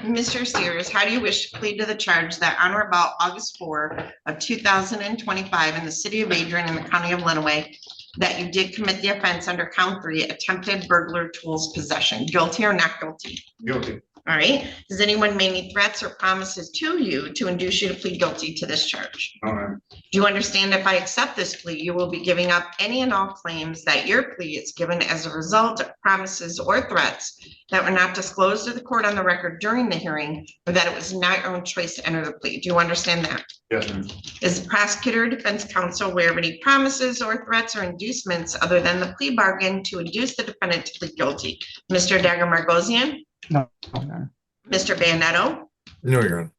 Mr. Steers, how do you wish to plead to the charge that on or about August 4 of 2025 in the city of Adrian in the county of Lenawee, that you did commit the offense under count 3, attempted burglar tools possession? Guilty or not guilty? Guilty. All right. Has anyone made any threats or promises to you to induce you to plead guilty to this charge? All right. Do you understand if I accept this plea, you will be giving up any and all claims that your plea is given as a result of promises or threats that were not disclosed to the court on the record during the hearing, or that it was not your own choice to enter the plea? Do you understand that? Yes, ma'am. Is the prosecutor or defense counsel aware of any promises or threats or inducements other than the plea bargain to induce the defendant to plead guilty? Mr. Dagger Margosian? No, Your Honor. Mr. Bandetto? No, Your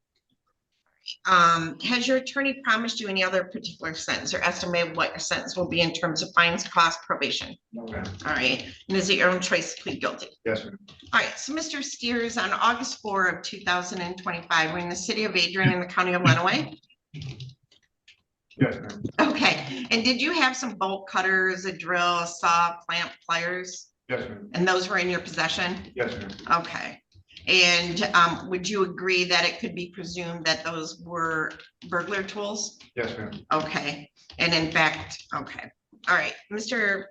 Honor. Has your attorney promised you any other particular sentence or estimate what your sentence will be in terms of fines, cost, probation? No, ma'am. All right. And is it your own choice to plead guilty? Yes, ma'am. All right. So, Mr. Steers, on August 4 of 2025, we're in the city of Adrian in the county of Lenawee. Yes, ma'am. Okay. And did you have some bolt cutters, a drill, a saw, clamp, pliers? Yes, ma'am. And those were in your possession? Yes, ma'am. Okay. And would you agree that it could be presumed that those were burglar tools? Yes, ma'am. Okay. And in fact, okay. All right. Mr.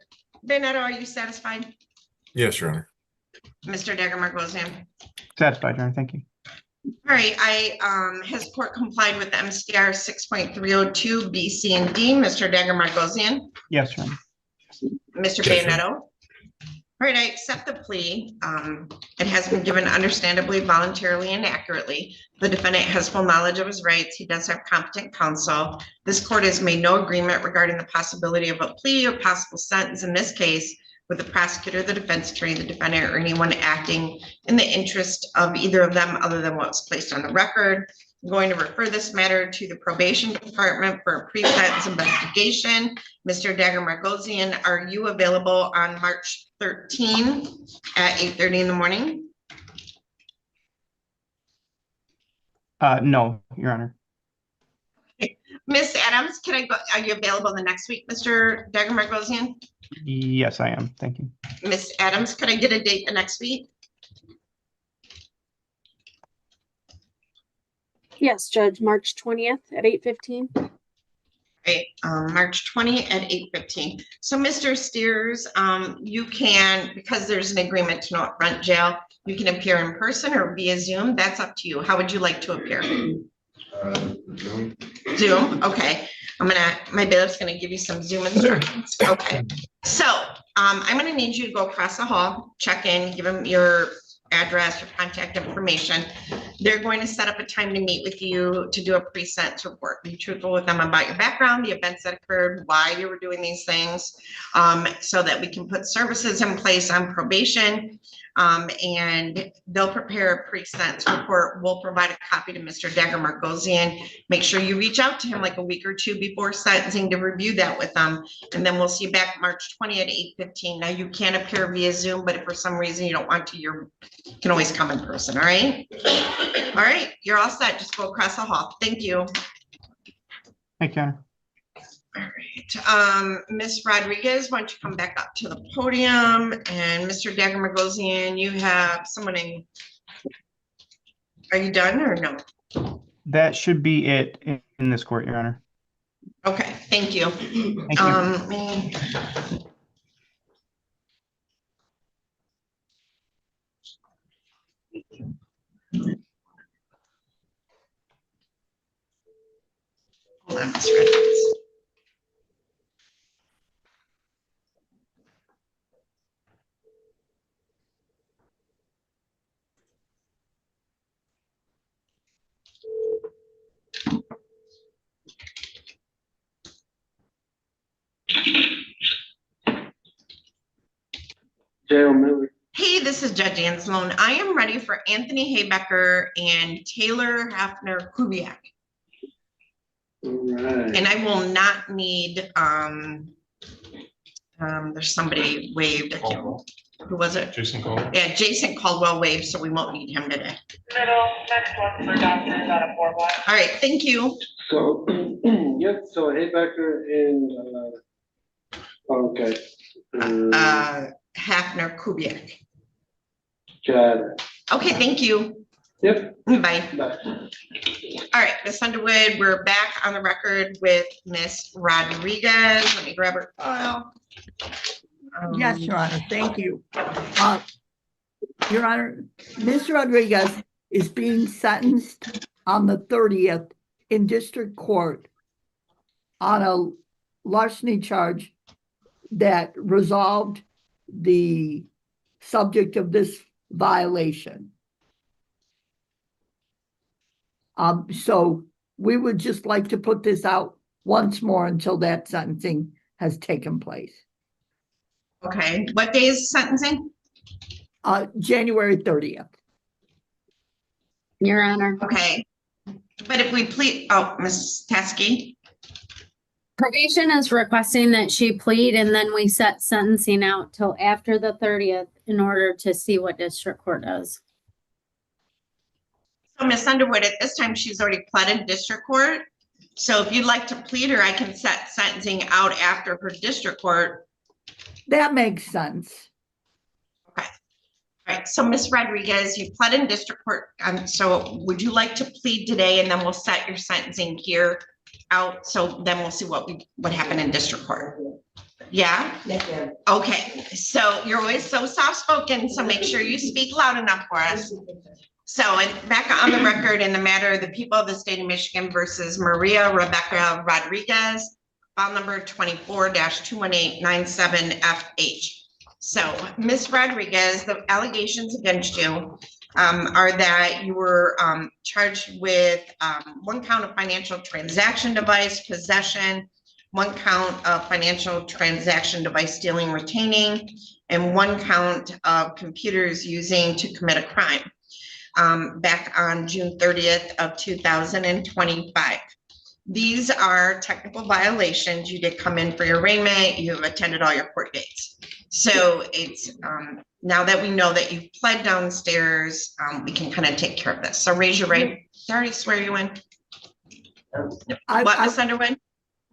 Benetto, are you satisfied? Yes, Your Honor. Mr. Dagger Margosian? Satisfied, Your Honor. Thank you. All right. Has court complied with MCR 6.302 B, C, and D? Mr. Dagger Margosian? Yes, Your Honor. Mr. Yes, Bandetto? All right, I accept the plea. It has been given understandably, voluntarily, and accurately. The defendant has full knowledge of his rights. He does have competent counsel. This court has made no agreement regarding the possibility of a plea or possible sentence in this case with the prosecutor, the defense attorney, the defendant, or anyone acting in the interest of either of them other than what's placed on the record. I'm going to refer this matter to the probation department for a pre-sentence investigation. Mr. Dagger Margosian, are you available on March 13 at 8:30 in the morning? No, Your Honor. Miss Adams, can I go? Are you available the next week, Mr. Dagger Margosian? Yes, I am. Thank you. Miss Adams, could I get a date the next week? Yes, Judge, March 20th at 8:15. Right, March 20 at 8:15. So, Mr. Steers, you can, because there's an agreement to no upfront jail, you can appear in person or via Zoom. That's up to you. How would you like to appear? Zoom. Zoom, okay. My bailiff's gonna give you some Zoom instructions. Okay. So, I'm gonna need you to go across the hall, check in, give them your address, your contact information. They're going to set up a time to meet with you to do a pre-sentence report. Be truthful with them about your background, the events that occurred, why you were doing these things, so that we can put services in place on probation. And they'll prepare a pre-sentence report. We'll provide a copy to Mr. Dagger Margosian. Make sure you reach out to him like a week or two before sentencing to review that with them. And then we'll see you back March 20 at 8:15. Now you can appear via Zoom, but if for some reason you don't want to, you can always come in person, all right? All right, you're all set. Just go across the hall. Thank you. Thank you, Your Honor. All right, Ms. Rodriguez, why don't you come back up to the podium? And Mr. Dagger Margosian, you have someone in. Are you done or no? That should be it in this court, Your Honor. Okay, thank you. Thank you. Hold on, Ms. Rodriguez. Hey, this is Judge Ann Sloan. I am ready for Anthony Haybecker and Taylor Hafner Kubiak. Right. And I will not need, there's somebody waived. Who was it? Jason Caldwell. Yeah, Jason Caldwell waived, so we won't need him today. Middle, next one for Dustin is at a 4 block. All right, thank you. So, yep, so Haybecker and, okay. Hafner Kubiak. Chad. Okay, thank you. Yep. Bye. Bye. All right, Miss Underwood, we're back on the record with Miss Rodriguez. Let me grab her file. Yes, Your Honor, thank you. Your Honor, Ms. Rodriguez is being sentenced on the 30th in district court on a larceny charge that resolved the subject of this violation. So we would just like to put this out once more until that sentencing has taken place. Okay, what day is sentencing? January 30th. Your Honor. Okay, but if we plead, oh, Ms. Teskey. Probation is requesting that she plead and then we set sentencing out till after the 30th in order to see what district court does. So Ms. Underwood, at this time, she's already pled in district court. So if you'd like to plead her, I can set sentencing out after her district court. That makes sense. Okay. All right, so Ms. Rodriguez, you pled in district court. So would you like to plead today and then we'll set your sentencing here out? So then we'll see what happened in district court. Yeah? Yes, ma'am. Okay, so you're always so soft-spoken, so make sure you speak loud enough for us. So, and back on the record in the matter of the people of the state of Michigan versus Maria Rebecca Rodriguez, file number 24-21897FH. So, Ms. Rodriguez, the allegations against you are that you were charged with one count of financial transaction device possession, one count of financial transaction device stealing, retaining, and one count of computers using to commit a crime. Back on June 30th of 2025. These are technical violations. You did come in for your arraignment. You have attended all your court dates. So it's now that we know that you've pled downstairs, we can kind of take care of this. So raise your right. Did I already swear you in? What, Ms. Underwood?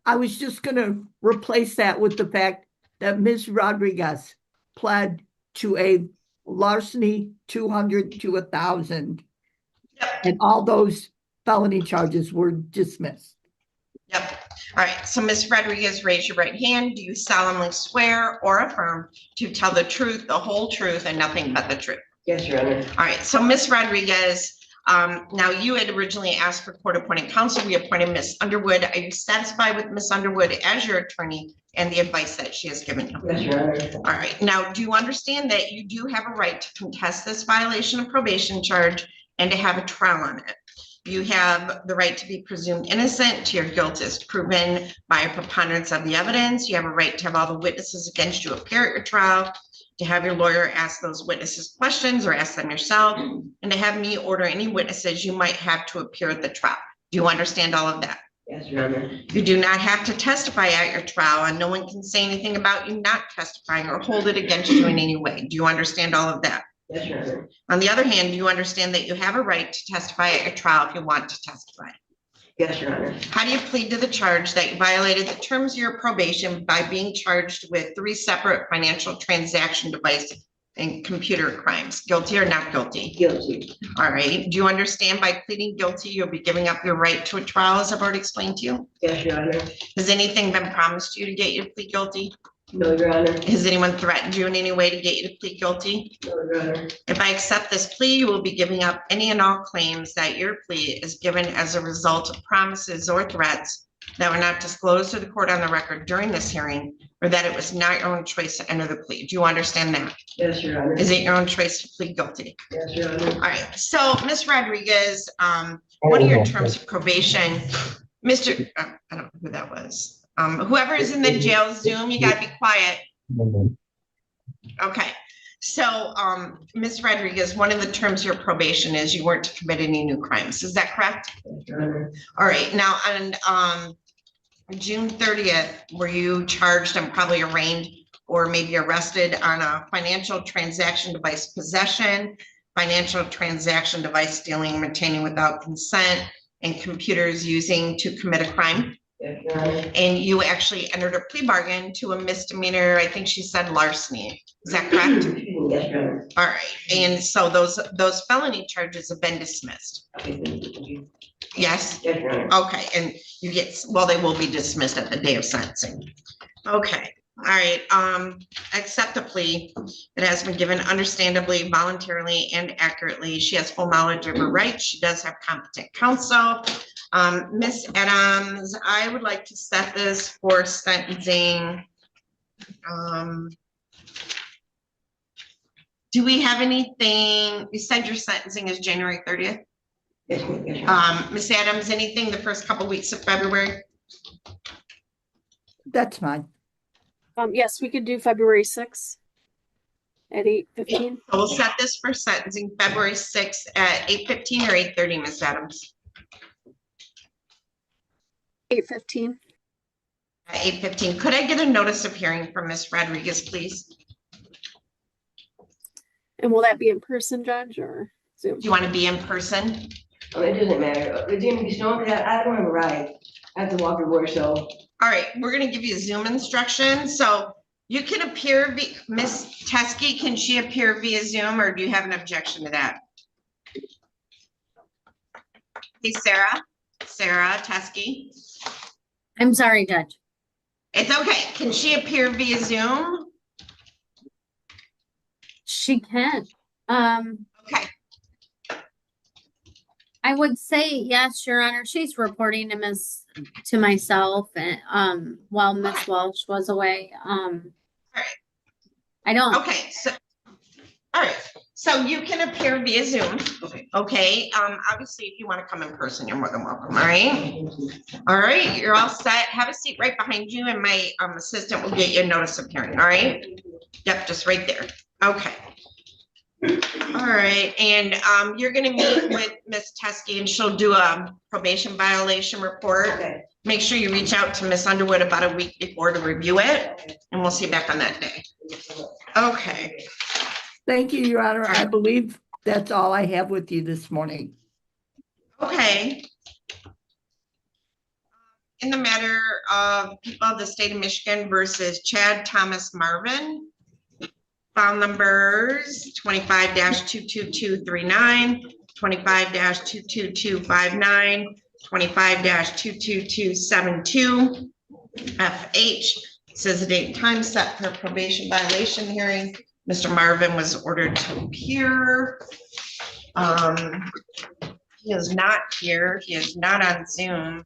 I was just going to replace that with the fact that Ms. Rodriguez pled to a larceny 200 to 1,000, and all those felony charges were dismissed. Yep. All right. So Ms. Rodriguez, raise your right hand. Do you solemnly swear or affirm to tell the truth, the whole truth, and nothing but the truth? Yes, Your Honor. All right. So Ms. Rodriguez, now you had originally asked for court-appointed counsel. We appointed Ms. Underwood. Are you satisfied with Ms. Underwood as your attorney and the advice that she has given you? Yes, Your Honor. All right. Now, do you understand that you do have a right to contest this violation of probation charge and to have a trial on it? You have the right to be presumed innocent till your guilt is proven by a preponderance of the evidence. You have a right to have all the witnesses against you appear at your trial, to have your lawyer ask those witnesses questions or ask them yourself, and to have me order any witnesses you might have to appear at the trial. Do you understand all of that? Yes, Your Honor. You do not have to testify at your trial, and no one can say anything about you not testifying or hold it against you in any way. Do you understand all of that? Yes, Your Honor. On the other hand, do you understand that you have a right to testify at your trial if you want to testify? Yes, Your Honor. How do you plead to the charge that you violated the terms of your probation by being charged with 3 separate financial transaction device and computer crimes? Guilty or not guilty? Guilty. All right. Do you understand by pleading guilty, you'll be giving up your right to a trial, as I've already explained to you? Yes, Your Honor. Has anything been promised you to get you to plead guilty? No, Your Honor. Has anyone threatened you in any way to get you to plead guilty? No, Your Honor. If I accept this plea, you will be giving up any and all claims that your plea is given as a result of promises or threats that were not disclosed to the court on the record during this hearing, or that it was not your own choice to enter the plea. Do you understand that? Yes, Your Honor. Is it your own choice to plead guilty? Yes, Your Honor. All right. So, Ms. Rodriguez, what are your terms of probation? Mr. I don't know who that was. Whoever is in the jail Zoom, you gotta be quiet. Okay. So, Ms. Rodriguez, one of the terms of your probation is you weren't to commit any new crimes. Is that correct? Yes, Your Honor. All right. Now, on June 30th, were you charged and probably arraigned or maybe arrested on a financial transaction device possession, financial transaction device stealing, retaining without consent, and computers using to commit a crime? Yes, Your Honor. And you actually entered a plea bargain to a misdemeanor, I think she said larceny. Is that correct? Yes, Your Honor. All right, and so those felony charges have been dismissed. Okay, thank you. Yes? Yes, Your Honor. Okay, and you get, well, they will be dismissed at the day of sentencing. Okay, all right, accept the plea. It has been given understandably, voluntarily, and accurately. She has full knowledge of her rights. She does have competent counsel. Ms. Adams, I would like to set this for sentencing. Do we have anything, you said your sentencing is January 30th? Yes, Ms. Adams, anything the first couple weeks of February? That's fine. Yes, we could do February 6th at 8:15. So we'll set this for sentencing February 6th at 8:15 or 8:30, Ms. Adams? 8:15. At 8:15. Could I get a notice of hearing from Ms. Rodriguez, please? And will that be in person, Judge, or Zoom? Do you want to be in person? Oh, it doesn't matter. It's in the snow, I don't have a ride. I have to walk everywhere, so. All right, we're gonna give you Zoom instructions. So you can appear, Ms. Teskey, can she appear via Zoom, or do you have an objection to that? Hey, Sarah Teskey. I'm sorry, Judge. It's okay. Can she appear via Zoom? She can. Okay. I would say yes, Your Honor. She's reporting to myself and while Miss Welsh was away. All right. I don't. Okay, so all right. So you can appear via Zoom. Okay. Obviously, if you want to come in person, you're more than welcome. All right. All right. You're all set. Have a seat right behind you, and my assistant will get you a notice of hearing. All right. Yep, just right there. Okay. All right, and you're gonna meet with Miss Teskey, and she'll do a probation violation report. Okay. Make sure you reach out to Miss Underwood about a week before to review it, and we'll see you back on that day. Okay. Thank you, Your Honor. I believe that's all I have with you this morning. Okay. In the matter of people of the state of Michigan versus Chad Thomas Marvin, file numbers 25-22239, 25-22259, 25-22272, FH. Says the date and time set for probation violation hearing. Mr. Marvin was ordered to appear. He is not here. He is not on Zoom.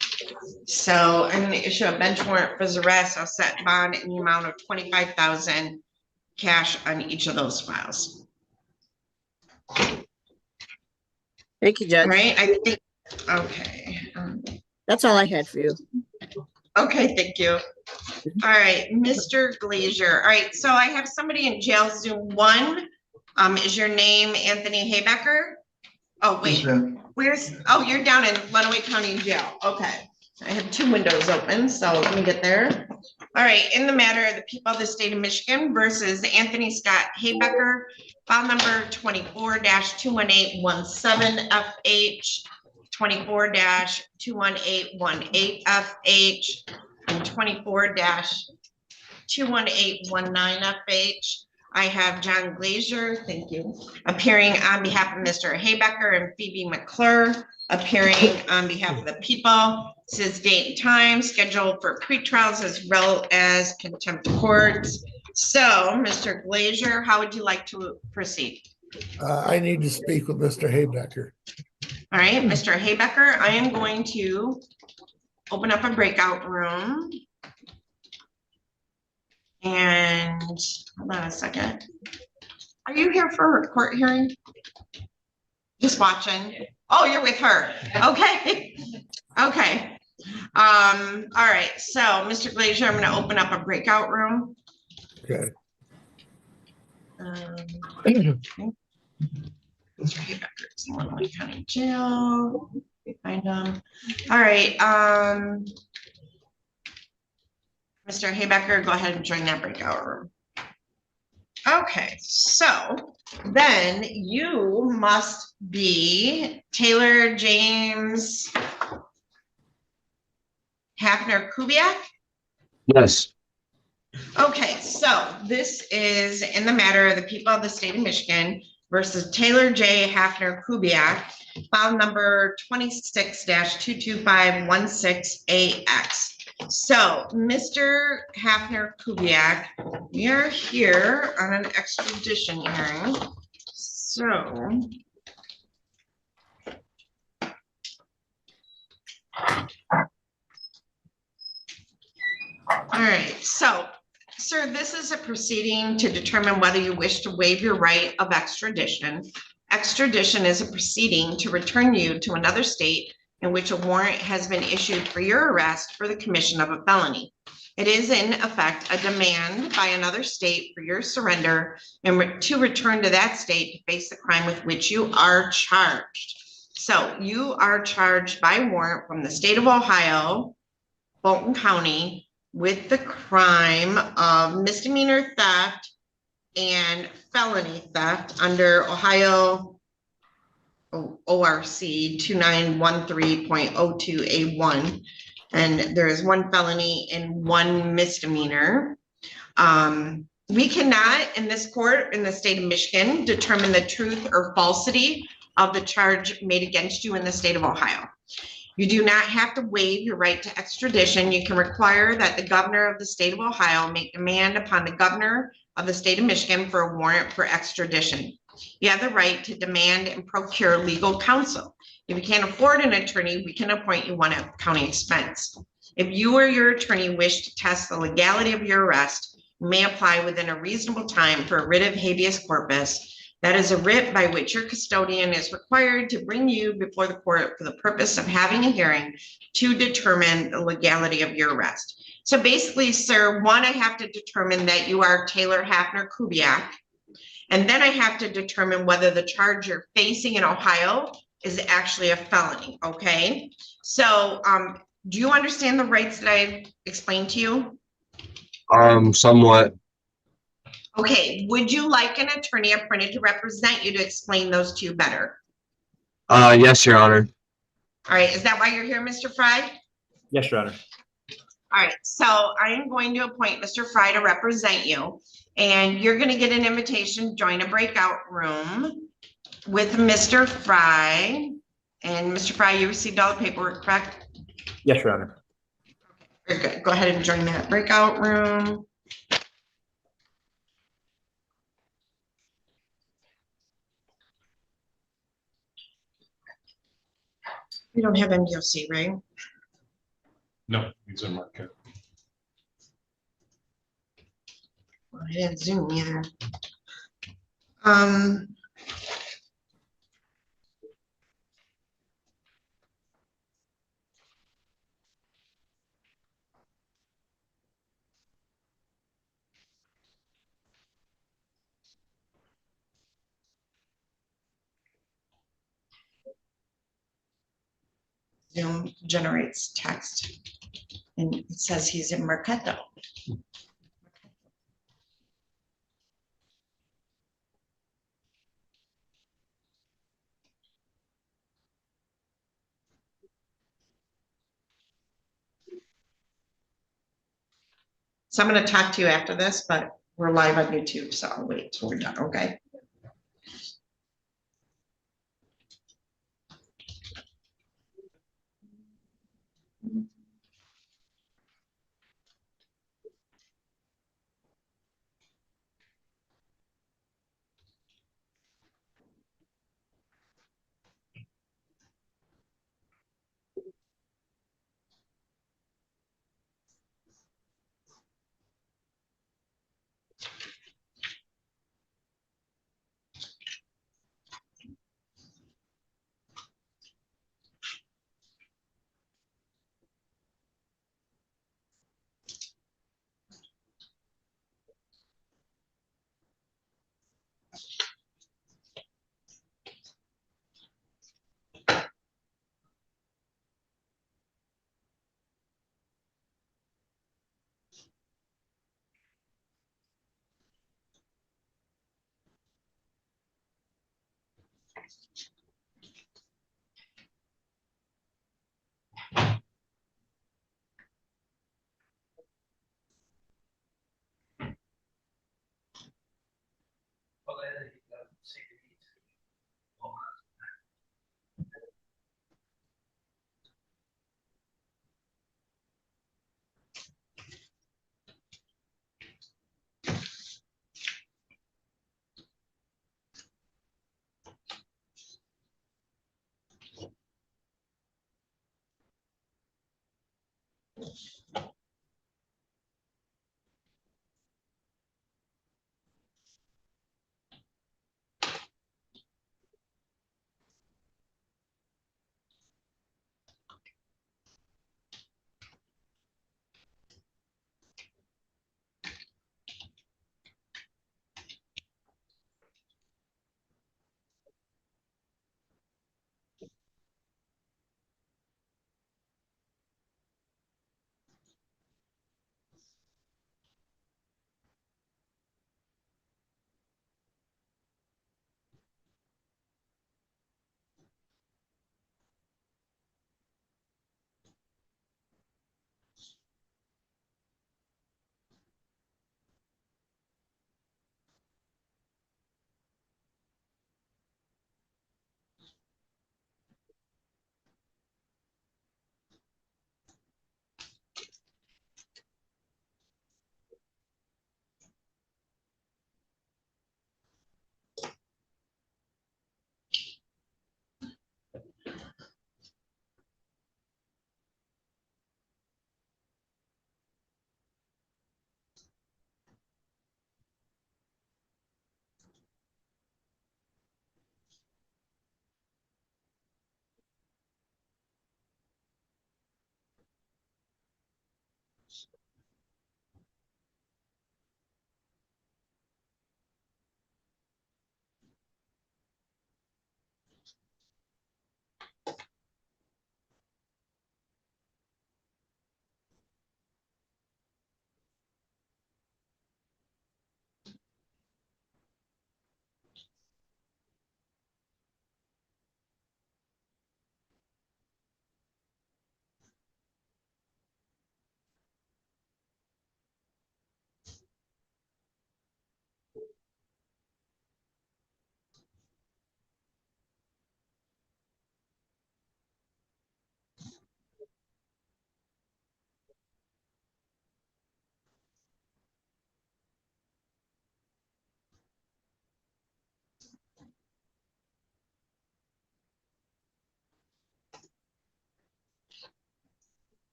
So I'm going to issue a bench warrant for his arrest. I'll set bond in the amount of $25,000 cash on each of those files. Thank you, Judge. All right. I think. Okay. That's all I had for you. Okay, thank you. All right, Mr. Glazier. All right, so I have somebody in jail, Zoom 1. Is your name Anthony Haybecker? Oh, wait, oh, you're down in Lenawee County Jail. Okay, I have 2 windows open, so let me get there. All right, in the matter of the people of the state of Michigan versus Anthony Scott Haybecker, file number 24-21817 FH. 24-21818 FH and 24-21819 FH. I have John Glazier, thank you, appearing on behalf of Mr. Haybecker, and Phoebe McClure appearing on behalf of the people. Says date and time, scheduled for pretrials as well as contempt of courts. So, Mr. Glazier, how would you like to proceed? I need to speak with Mr. Haybecker. All right, Mr. Haybecker, I am going to open up a breakout room. And hold on a second. Are you here for a court hearing? Just watching. Oh, you're with her. Okay. Okay. All right. So, Mr. Glazier, I'm going to open up a breakout room. Okay. Mr. Haybecker is in Lenawee County Jail. Find him. All right. Mr. Haybecker, go ahead and join that breakout room. Okay, so then you must be Taylor James Hafner Kubiak. Yes. Okay, so this is in the matter of the people of the state of Michigan versus Taylor J. Hafner Kubiak, file number 26-22516AX. So, Mr. Hafner Kubiak, we are here on an extradition hearing. So, all right, so, sir, this is a proceeding to determine whether you wish to waive your right of extradition. Extradition is a proceeding to return you to another state in which a warrant has been issued for your arrest for the commission of a felony. It is in effect a demand by another state for your surrender and to return to that state to face the crime with which you are charged. So you are charged by warrant from the state of Ohio, Fulton County, with the crime of misdemeanor theft and felony theft under Ohio ORC 2913.02A1. And there is one felony and one misdemeanor. We cannot, in this court in the state of Michigan, determine the truth or falsity of the charge made against you in the state of Ohio. You do not have to waive your right to extradition. You can require that the governor of the state of Ohio make demand upon the governor of the state of Michigan for a warrant for extradition. You have the right to demand and procure legal counsel. If you can't afford an attorney, we can appoint you one at county expense. If you or your attorney wish to test the legality of your arrest, you may apply within a reasonable time for a writ of habeas corpus. That is a writ by which your custodian is required to bring you before the court for the purpose of having a hearing to determine the legality of your arrest. So basically, sir, one, I have to determine that you are Taylor Hafner Kubiak. And then I have to determine whether the charge you're facing in Ohio is actually a felony, okay? So do you understand the rights that I explained to you? Somewhat. Okay, would you like an attorney appointed to represent you to explain those to you better? Yes, Your Honor. All right, is that why you're here, Mr. Fry? Yes, Your Honor. All right, so I am going to appoint Mr. Fry to represent you, and you're going to get an invitation to join a breakout room with Mr. Fry. And Mr. Fry, you received all the paperwork, correct? Yes, Your Honor. Very good. Go ahead and join that breakout room. You don't have MDOC, right? No, he's in market. Well, I didn't Zoom either. Zoom generates text and it says he's in Marketo. So I'm going to talk to you after this, but we're live on YouTube, so I'll wait till we're done, okay?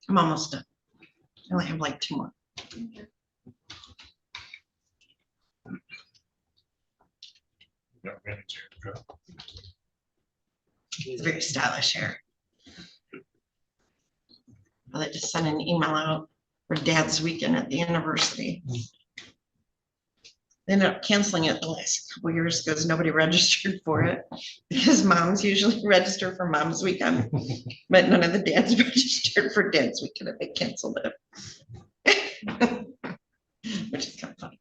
I'm almost done. I only have like 2 more. It's very stylish hair. I like to send an email out for Dad's weekend at the university. They ended up canceling it the last couple years because nobody registered for it, because moms usually register for mom's weekend, but none of the dads registered for dad's weekend and they canceled it. Which is kind of funny.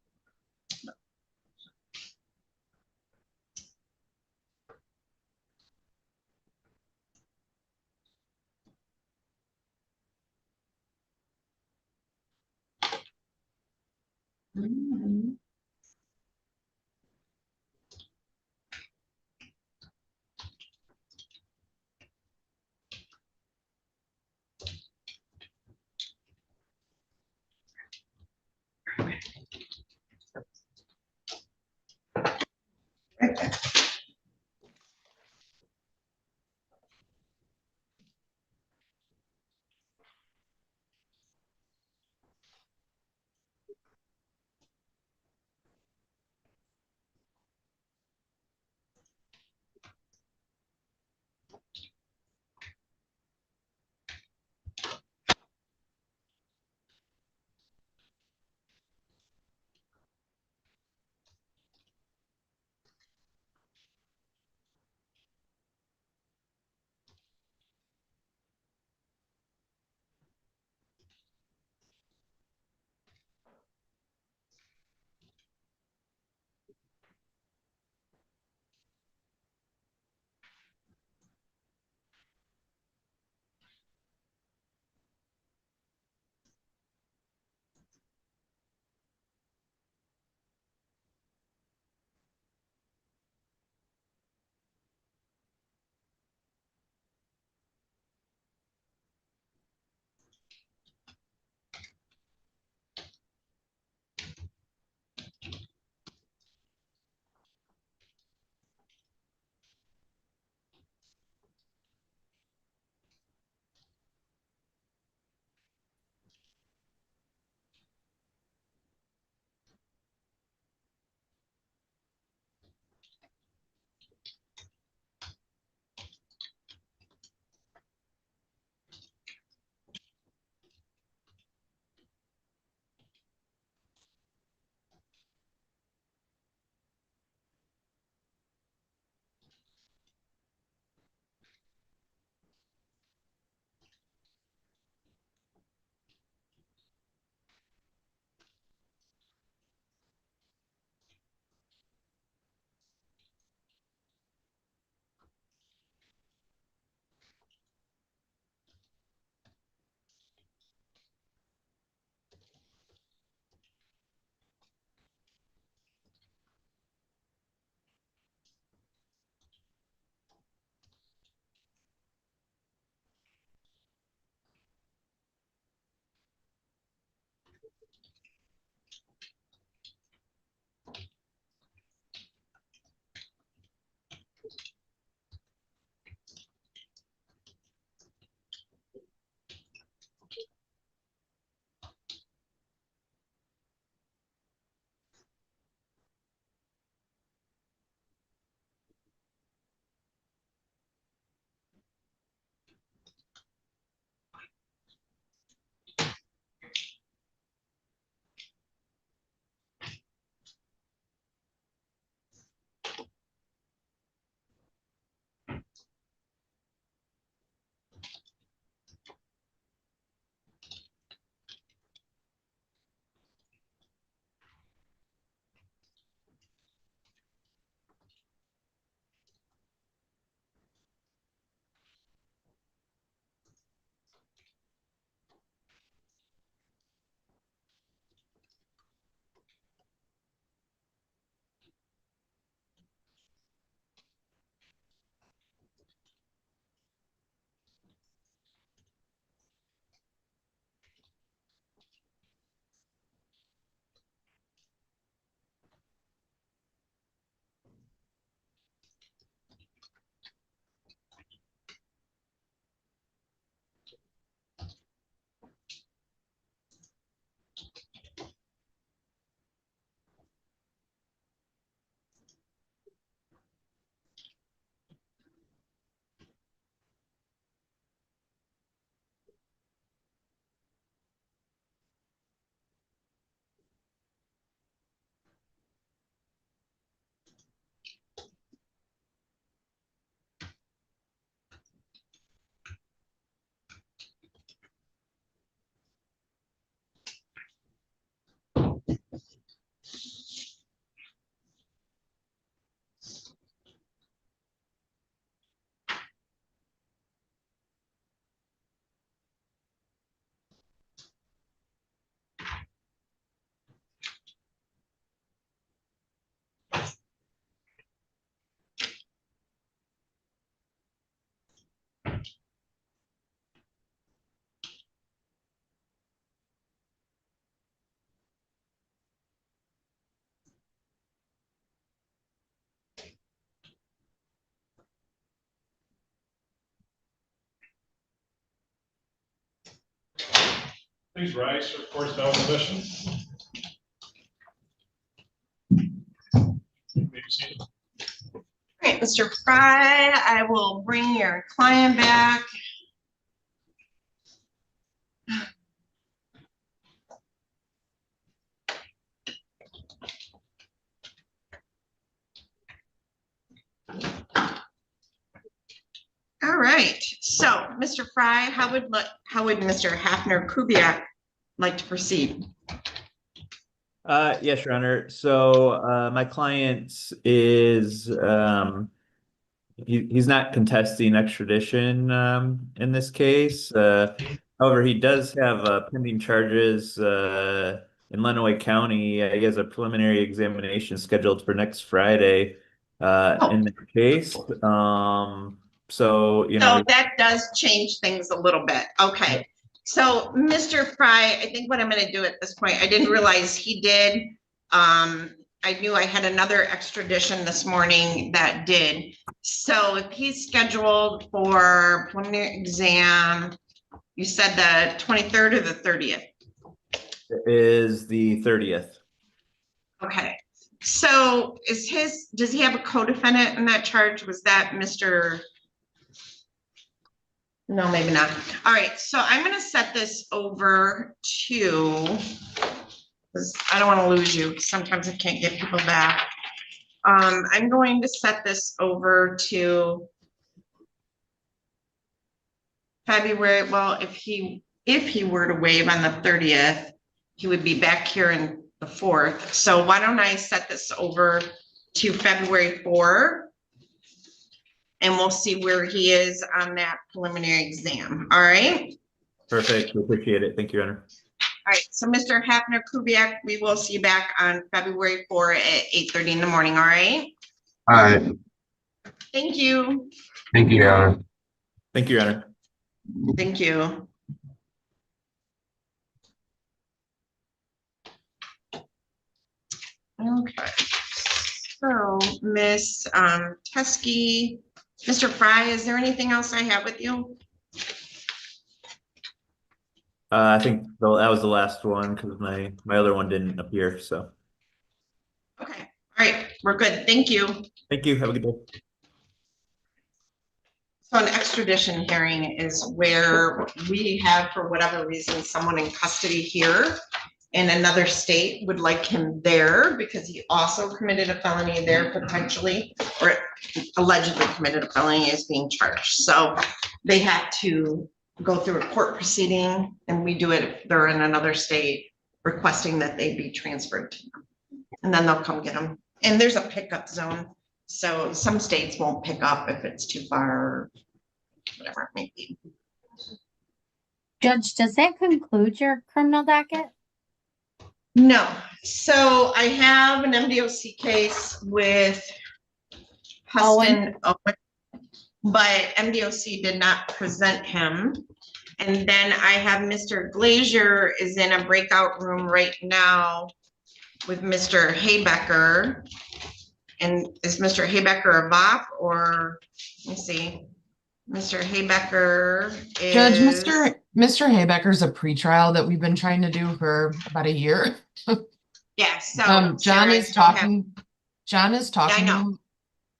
please rise for course deposition. You may be seated. All right, Mr. Fry, I will bring your client back. All right, so Mr. Fry, how would Mr. Hafner Kubiak like to proceed? Yes, Your Honor. So my client is he's not contesting extradition in this case. However, he does have pending charges in Lenawee County. He has a preliminary examination scheduled for next Friday in the case. So, you know, So that does change things a little bit. Okay. So Mr. Fry, I think what I'm going to do at this point, I didn't realize he did. I knew I had another extradition this morning that did. So if he's scheduled for preliminary exam, you said the 23rd or the 30th? it is the 30th. Okay. So does he have a co-defendant in that charge? Was that Mr.? No, maybe not. All right, so I'm going to set this over to, because I don't want to lose you, because sometimes I can't get people back. I'm going to set this over to February. Well, if he were to waive on the 30th, he would be back here in the 4th. So why don't I set this over to February 4? And we'll see where he is on that preliminary exam. All right. Perfect. We appreciate it. Thank you, Your Honor. All right. So Mr. Hafner Kubiak, we will see you back on February 4 at 8:30 in the morning. All right. All right. Thank you. Thank you, Your Honor. Thank you, Your Honor. Thank you. Okay. So Miss Teskey, Mr. Fry, is there anything else I have with you? I think that was the last one because my other one didn't appear. So. Okay. All right. We're good. Thank you. Thank you. Have a good day. So an extradition hearing is where we have, for whatever reason, someone in custody here in another state would like him there because he also committed a felony there potentially, or allegedly committed a felony, is being charged. So they have to go through a court proceeding, and we do it if they're in another state requesting that they be transferred to them. And then they'll come get them. And there's a pickup zone. So some states won't pick up if it's too far, or whatever it may be. Judge, does that conclude your criminal docket? No. So I have an MDOC case with Huston Owen, but MDOC did not present him. And then I have Mr. Glazier is in a breakout room right now with Mr. Haybecker. And is Mr. Haybecker a VOP, or let me see. Mr. Haybecker is. Judge, Mr. Haybecker's a pretrial that we've been trying to do for about a year. Yeah, so John is talking. John is talking. Yeah, I know.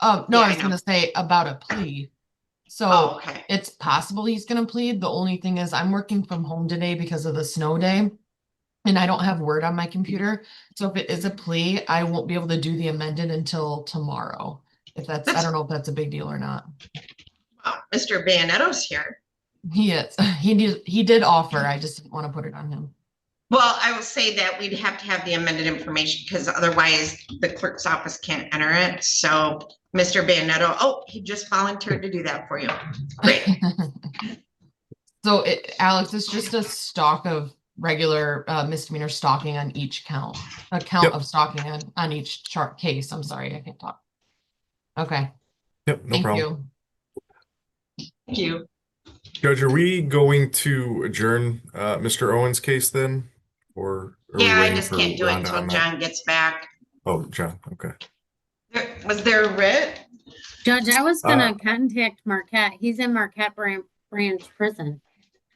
Oh, no, Yeah, I was gonna say about a plea. So it's possible he's gonna plead. The only thing is I'm working from home today because of the snow day. And I don't have Word on my computer. So if it is a plea, I won't be able to do the amended until tomorrow. If that's I don't know if that's a big deal or not. Wow, Mr. Bayonetto's here. He is. He did offer. I just didn't want to put it on him. Well, I will say that we'd have to have the amended information because otherwise the clerk's office can't enter it. So Mr. Bayonetto, he just volunteered to do that for you. Great. So Alex, it's just a stock of regular misdemeanor stalking on each count. A count of stalking on each chart case. I'm sorry, I can't talk. Okay. Yep, no Thank problem. Thank you. Judge, are we going to adjourn Mr. Owen's case then? Or are we Yeah, I waiting just for can't do it Rhonda until on that? John gets back. Oh, John, okay. Was there a writ? Judge, I was gonna contact Marquette. He's in Marquette Branch Prison.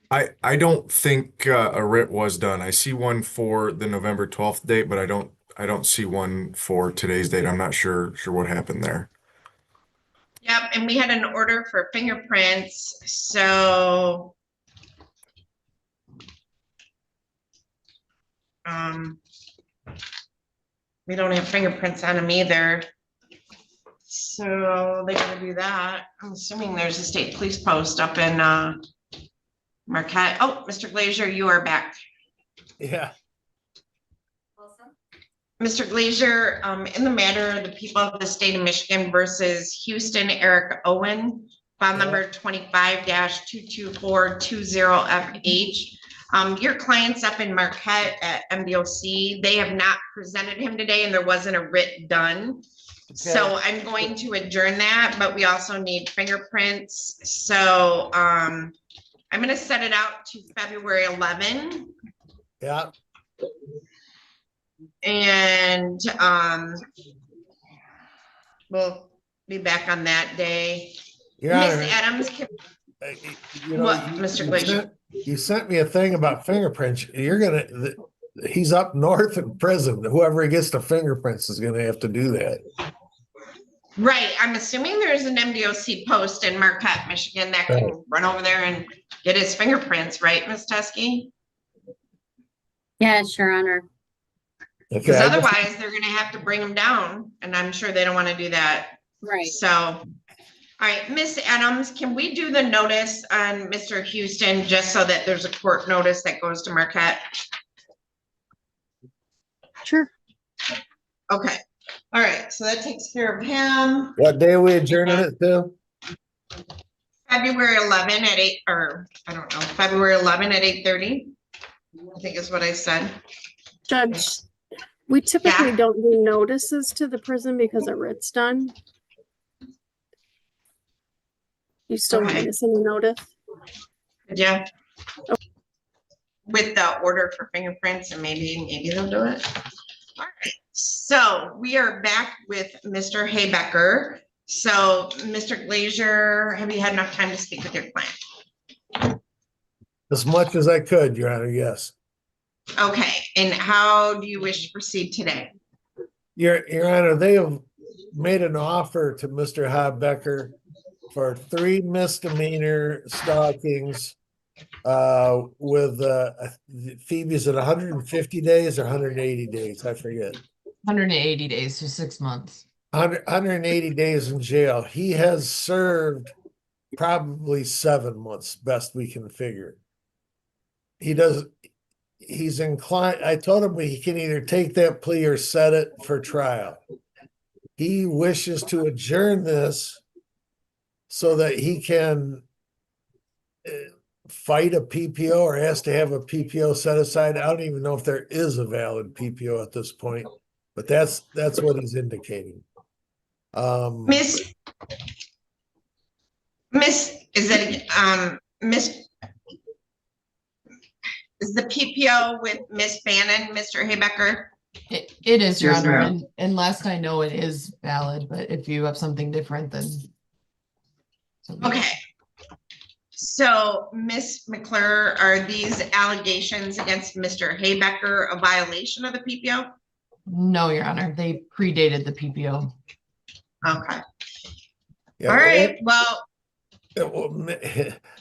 I don't think a writ was done. I see one for the November 12th date, but I don't see one for today's date. I'm not sure what happened there. Yep, and we had an order for fingerprints, so we don't have fingerprints on them either. So they gotta do that. I'm assuming there's a state police post up in Marquette. Oh, Mr. Glazier, you are back. Yeah. Mr. Glazier, in the matter of the people of the state of Michigan versus Houston Eric Owen, file number 25-22420FH. Your client's up in Marquette at MDOC. They have not presented him today and there wasn't a writ done. So I'm going to adjourn that, but we also need fingerprints. So I'm going to set it out to February 11. Yeah. And we'll be back on that day. Yeah. Miss Adams, You know, what, Mr. Glazier? You sent me a thing about fingerprints. He's up north in prison. Whoever gets the fingerprints is gonna have to do that. Right, I'm assuming there's an MDOC post in Marquette, Michigan that can run over there and get his fingerprints, right, Miss Teskey? Yes, Your Honor. Because otherwise they're gonna have to bring them down, and I'm sure they don't want to do that. Right. So, all right, Miss Adams, can we do the notice on Mr. Houston just so that there's a court notice that goes to Marquette? Sure. Okay, all right, so that takes care of him. What day are we adjourning it to? February 11 at 8, or I don't know, February 11 at 8:30. I think is what I said. Judge, we typically don't do notices to the prison because a writ's done. You still want me to send a notice? Yeah. With the order for fingerprints and maybe they'll do it. All right, so we are back with Mr. Haybecker. So Mr. Glazier, have you had enough time to speak with your client? As much as I could, Your Honor, yes. Okay, and how do you wish to proceed today? Your Honor, they have made an offer to Mr. Haybecker for 3 misdemeanor stalkings with Phoebe's at 150 days or 180 days, I forget. 180 days to 6 months. 180 days in jail. He has served probably 7 months, best we can figure. He's inclined, I told him he can either take that plea or set it for trial. He wishes to adjourn this so that he can fight a PPO or has to have a PPO set aside. I don't even know if there is a valid PPO at this point, but that's what he's indicating. Miss, is the PPO with Miss Bannon, Mr. Haybecker? It is, Your Yes, Honor, ma'am. and last I know it is valid, but if you have something different, then. Okay. So, Miss McClure, are these allegations against Mr. Haybecker a violation of the PPO? No, Your Honor, they predated the PPO. Okay. Yeah, All right, well,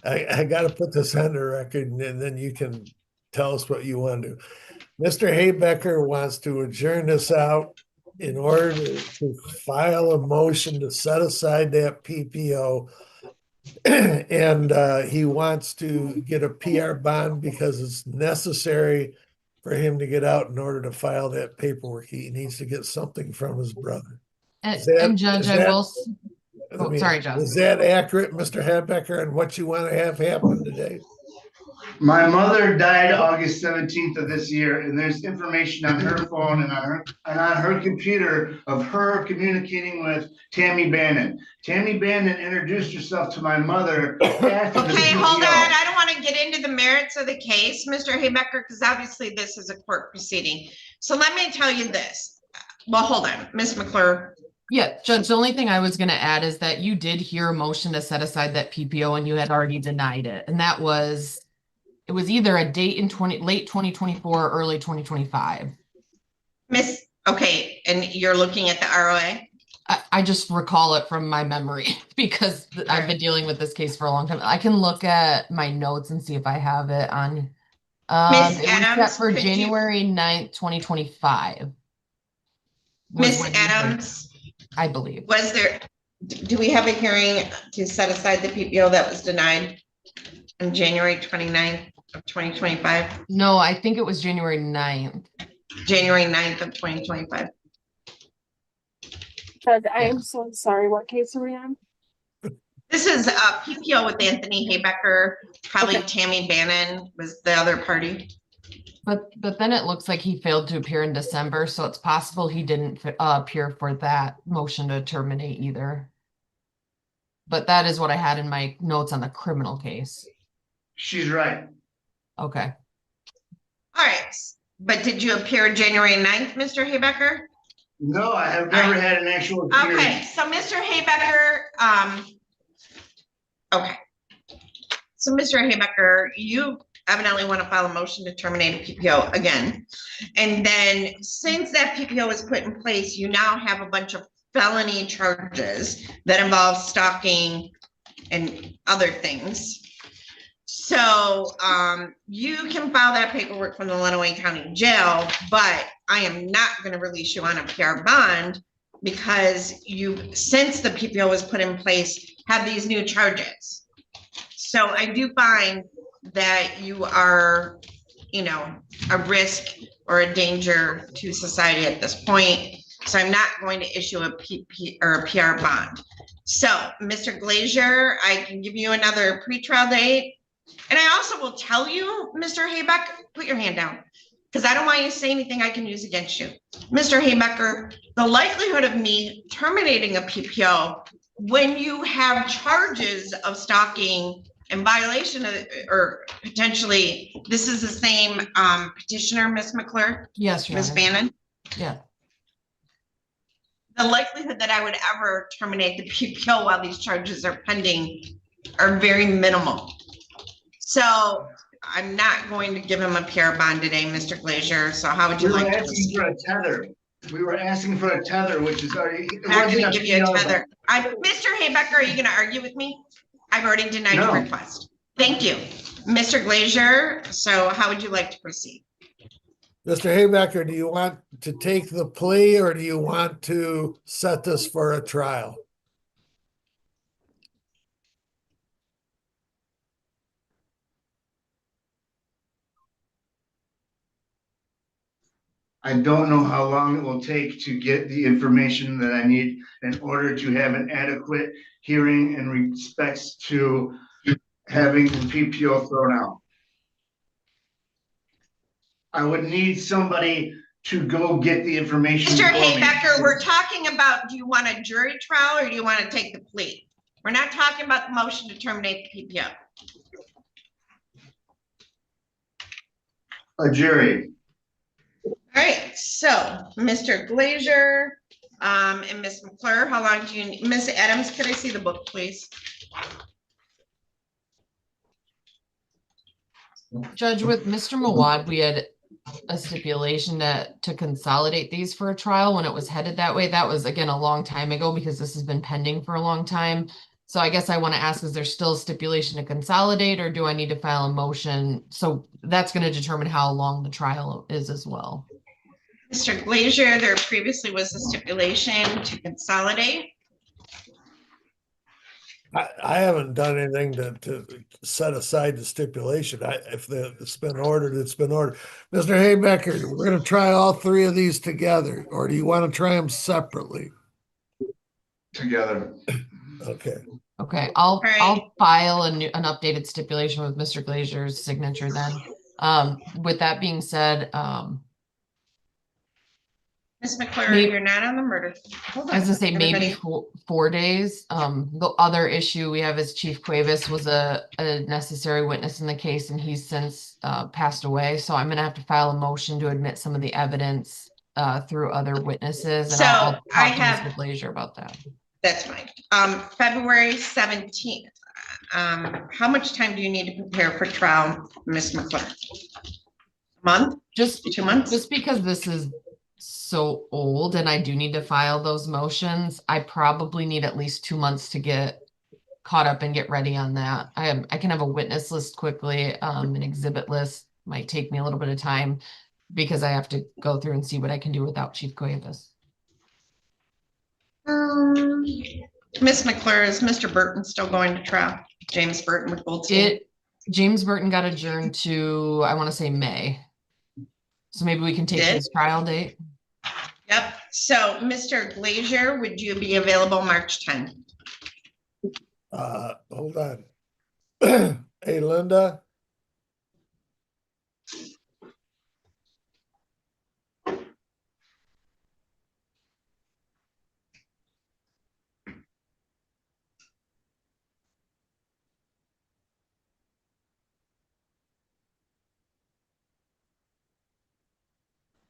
I got to put this on the record and then you can tell us what you want to do. Mr. Haybecker wants to adjourn this out in order to file a motion to set aside that PPO. And he wants to get a PR bond because it's necessary for him to get out in order to file that paperwork. He needs to get something from his brother. And Judge, I will. Sorry, Judge. Is that accurate, Mr. Haybecker, and what you want to have happen today? My mother died August 17th of this year, and there's information on her phone and on her computer of her communicating with Tammy Bannon. Tammy Bannon introduced herself to my mother after the okay, PPO. hold on. I don't want to get into the merits of the case, Mr. Haybecker, because obviously this is a court proceeding. So let me tell you this. Well, hold on, Miss McClure. Yeah, Judge, the only thing I was going to add is that you did hear a motion to set aside that PPO and you had already denied it. And that was It was either a date in late 2024 or early 2025. Okay, and you're looking at the ROA? I just recall it from my memory because I've been dealing with this case for a long time. I can look at my notes and see if I have it on. Miss It was Adams, set for could you- January 9th, 2025. Miss Adams, I believe. was there, do we have a hearing to set aside the PPO that was denied on January 29th of 2025? No, I think it was January 9th. January 9th of 2025. Judge, I am so sorry. What case are we on? This is a PPO with Anthony Haybecker, probably Tammy Bannon was the other party. But then it looks like he failed to appear in December, so it's possible he didn't appear for that motion to terminate either. But that is what I had in my notes on the criminal case. She's right. Okay. All right, but did you appear January 9th, Mr. Haybecker? No, I have never had an actual hearing. Okay, so Mr. Haybecker, okay. So Mr. Haybecker, you evidently want to file a motion to terminate a PPO again. And then since that PPO was put in place, you now have a bunch of felony charges that involve stalking and other things. So you can file that paperwork from the Lenawee County Jail, but I am not going to release you on a PR bond because you, since the PPO was put in place, have these new charges. So I do find that you are, you know, a risk or a danger to society at this point. So I'm not going to issue a PP or a PR bond. So Mr. Glazier, I can give you another pretrial date. And I also will tell you, Mr. Haybecker, put your hand down, because I don't want you to say anything I can use against you. Mr. Haybecker, the likelihood of me terminating a PPO when you have charges of stalking in violation of, or potentially, this is the same petitioner, Ms. McClure? Yes, Ms. Bannon? Yeah. The likelihood that I would ever terminate the PPO while these charges are pending are very minimal. So I'm not going to give him a PR bond today, Mr. Glazier. So how would you like to proceed? We were asking for a tether. We were asking for a tether, which is already. How can we give you a tether? Mr. Haybecker, are you going to argue with me? I've already denied your request. Thank you. Mr. Glazier, so how would you like to proceed? Mr. Haybecker, do you want to take the plea or do you want to set this for a trial? I don't know how long it will take to get the information that I need in order to have an adequate hearing in respects to having the PPO thrown out. I would need somebody to go get the information. Mr. Haybecker, we're talking about, do you want a jury trial or do you want to take the plea? We're not talking about the motion to terminate the PPO. A jury. All right, so Mr. Glazier and Ms. McClure, how long do you need? Ms. Adams, could I see the book, please? Judge, with Mr. Mawad, we had a stipulation to consolidate these for a trial when it was headed that way. That was, again, a long time ago because this has been pending for a long time. So I guess I want to ask, is there still a stipulation to consolidate or do I need to file a motion? So that's going to determine how long the trial is as well. Mr. Glazier, there previously was a stipulation to consolidate. I haven't done anything to set aside the stipulation. If it's been ordered, it's been ordered. Mr. Haybecker, we're going to try all three of these together, or do you want to try them separately? Together. Okay. Okay, I'll file an updated stipulation with Mr. Glazier's signature then. With that being said, Ms. McClure, you're not on the murder. Hold on. I was gonna say Everybody. maybe 4 days. The other issue we have is Chief Cuevas was a necessary witness in the case and he's since passed away. So I'm gonna have to file a motion to admit some of the evidence through other witnesses. And I'll talk to Mr. Glazier about that. That's fine. February 17th. How much time do you need to prepare for trial, Ms. McClure? Month? Just 2 months? Just because this is so old and I do need to file those motions, I probably need at least 2 months to get caught up and get ready on that. I can have a witness list quickly, an exhibit list might take me a little bit of time because I have to go through and see what I can do without Chief Cuevas. Ms. McClure, is Mr. Burton still going to trial? James Burton with Goldstein? James Burton got adjourned to, I want to say May. So maybe we can take his trial date. Yep. So, Mr. Glazier, would you be available March 10th? Hold on. Hey, Linda.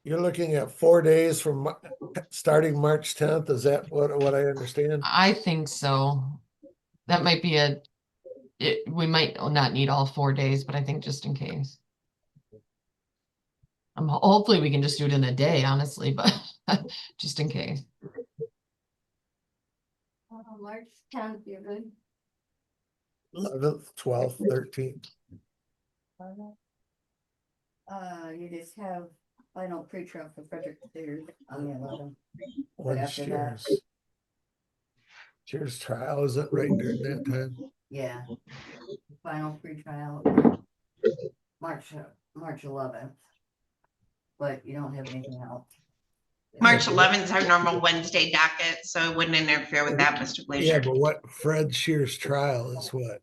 You're looking at 4 days from starting March 10th. Is that what I understand? I think so. That might be we might not need all 4 days, but I think just in case. Hopefully we can just do it in a day, honestly, but just in case. March 10th, you're good. 11th, 12th, 13th. You just have final pre-trial for Frederick Sears on the 11th. When's after that- Cheers trial, is it right during that time? Yeah. Final pre-trial, March 11th. But you don't have anything else. March 11th is our normal Wednesday docket, so it wouldn't interfere with that, Mr. Glazier. Yeah, but what Fred Shear's trial is what?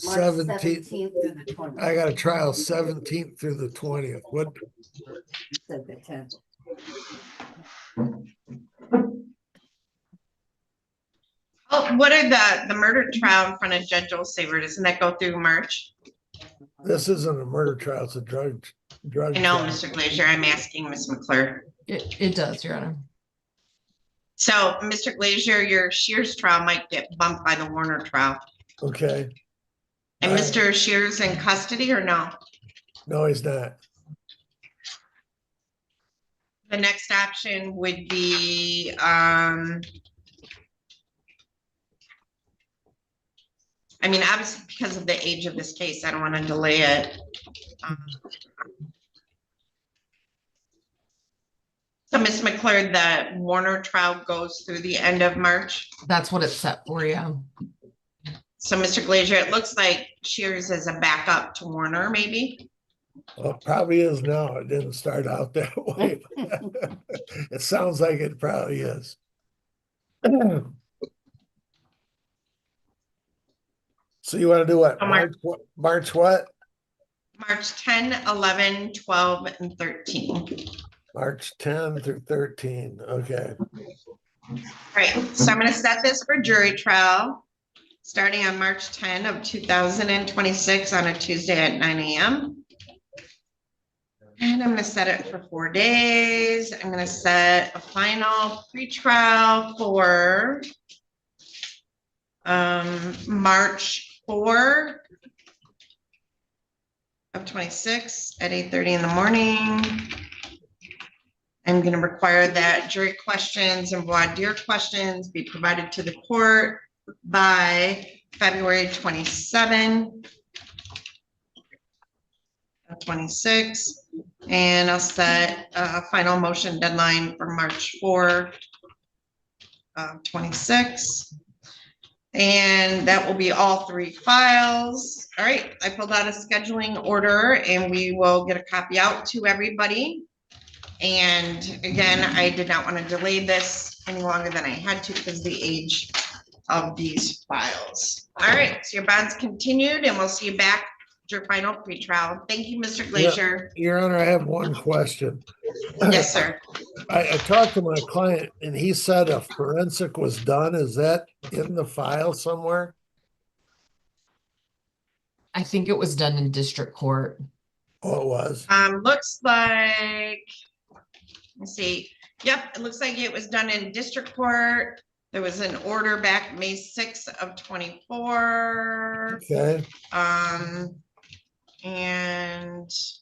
March 17th. 17th through the 20th. I got a trial 17th through the 20th. What? You said the 10th. Oh, what are the murder trial in front of Judge Olsaver? Doesn't that go through March? This isn't a murder trial, it's a drug I know, trial. Mr. Glazier, I'm asking Ms. McClure. It does, Your Honor. So, Mr. Glazier, your Shears trial might get bumped by the Warner trial. Okay. And All Mr. Shears in custody or no? No, he's not. The next option would be, I mean, obviously, because of the age of this case, I don't want to delay it. So, Ms. McClure, the Warner trial goes through the end of March. That's what it's set for, yeah. So, Mr. Glazier, it looks like Shears is a backup to Warner, maybe? Well, it probably is now. It didn't start out that way. It sounds like it probably is. So you want to do what? March what? March 10, 11, 12, and 13. March 10 through 13. Okay. All right, so I'm going to set this for jury trial starting on March 10 of 2026 on a Tuesday at 9 a.m. And I'm going to set it for 4 days. I'm going to set a final pretrial for March 4 of 26 at 8:30 in the morning. I'm going to require that jury questions and voir dire questions be provided to the court by February 27 of 26. And I'll set a final motion deadline for March 4 of 26. And that will be all 3 files. All right, I filled out a scheduling order and we will get a copy out to everybody. And again, I did not want to delay this any longer than I had to because of the age of these files. All right, so your bond's continued and we'll see you back at your final pretrial. Thank you, Mr. Glazier. Your Honor, I have one question. Yes, sir. I talked to my client and he said a forensic was done. Is that in the file somewhere? I think it was done in district court. Oh, it was. Looks like, let's see. Yep, it looks like it was done in district court. There was an order back May 6th of 24. Okay, And let's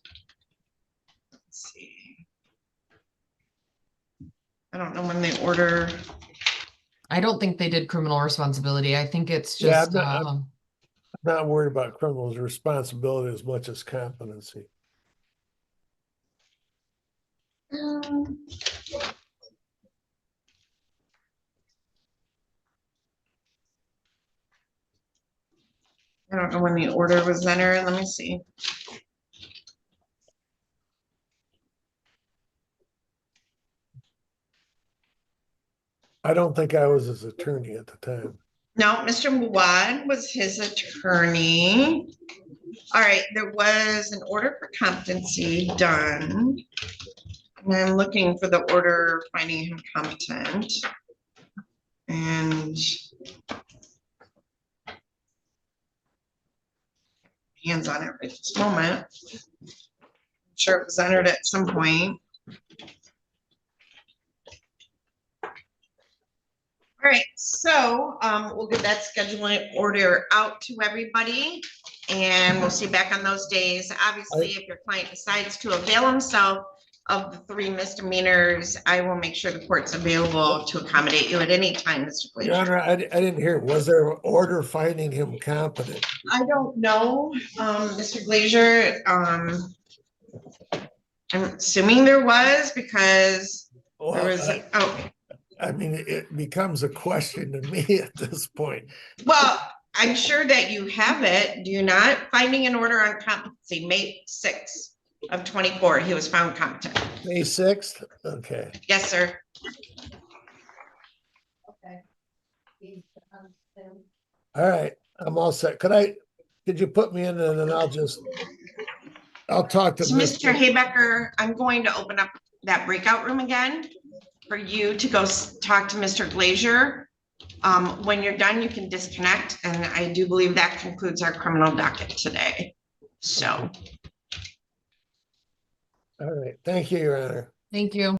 see. I don't know when they order. I don't think they did criminal responsibility. I think it's Yeah, just, I'm not worried about criminals' responsibility as much as competency. I don't know when the order was entered. Let me see. I don't think I was his attorney at the time. No, Mr. Muad was his attorney. All right, there was an order for competency done. And I'm looking for the order finding him competent. And hands on it right this moment. I'm sure it was entered at some point. All right, so we'll get that scheduling order out to everybody and we'll see you back on those days. Obviously, if your client decides to avail himself of the 3 misdemeanors, I will make sure the court's available to accommodate you at any time, Mr. Your Glazier. Honor, I didn't hear, was there an order finding him competent? I don't know, Mr. Glazier. I'm assuming there was because there was, I mean, it becomes a question to me at this point. well, I'm sure that you have it. Do you not? Finding an order on competency, May 6th of 24, he was found competent. May 6th? Okay. Yes, sir. All right, I'm all set. Could you put me in and then I'll talk to So Mr. Haybecker, I'm going to open up that breakout room again for you to go talk to Mr. Glazier. When you're done, you can disconnect, and I do believe that concludes our criminal docket today. So. All right, thank you, Your Honor. Thank you.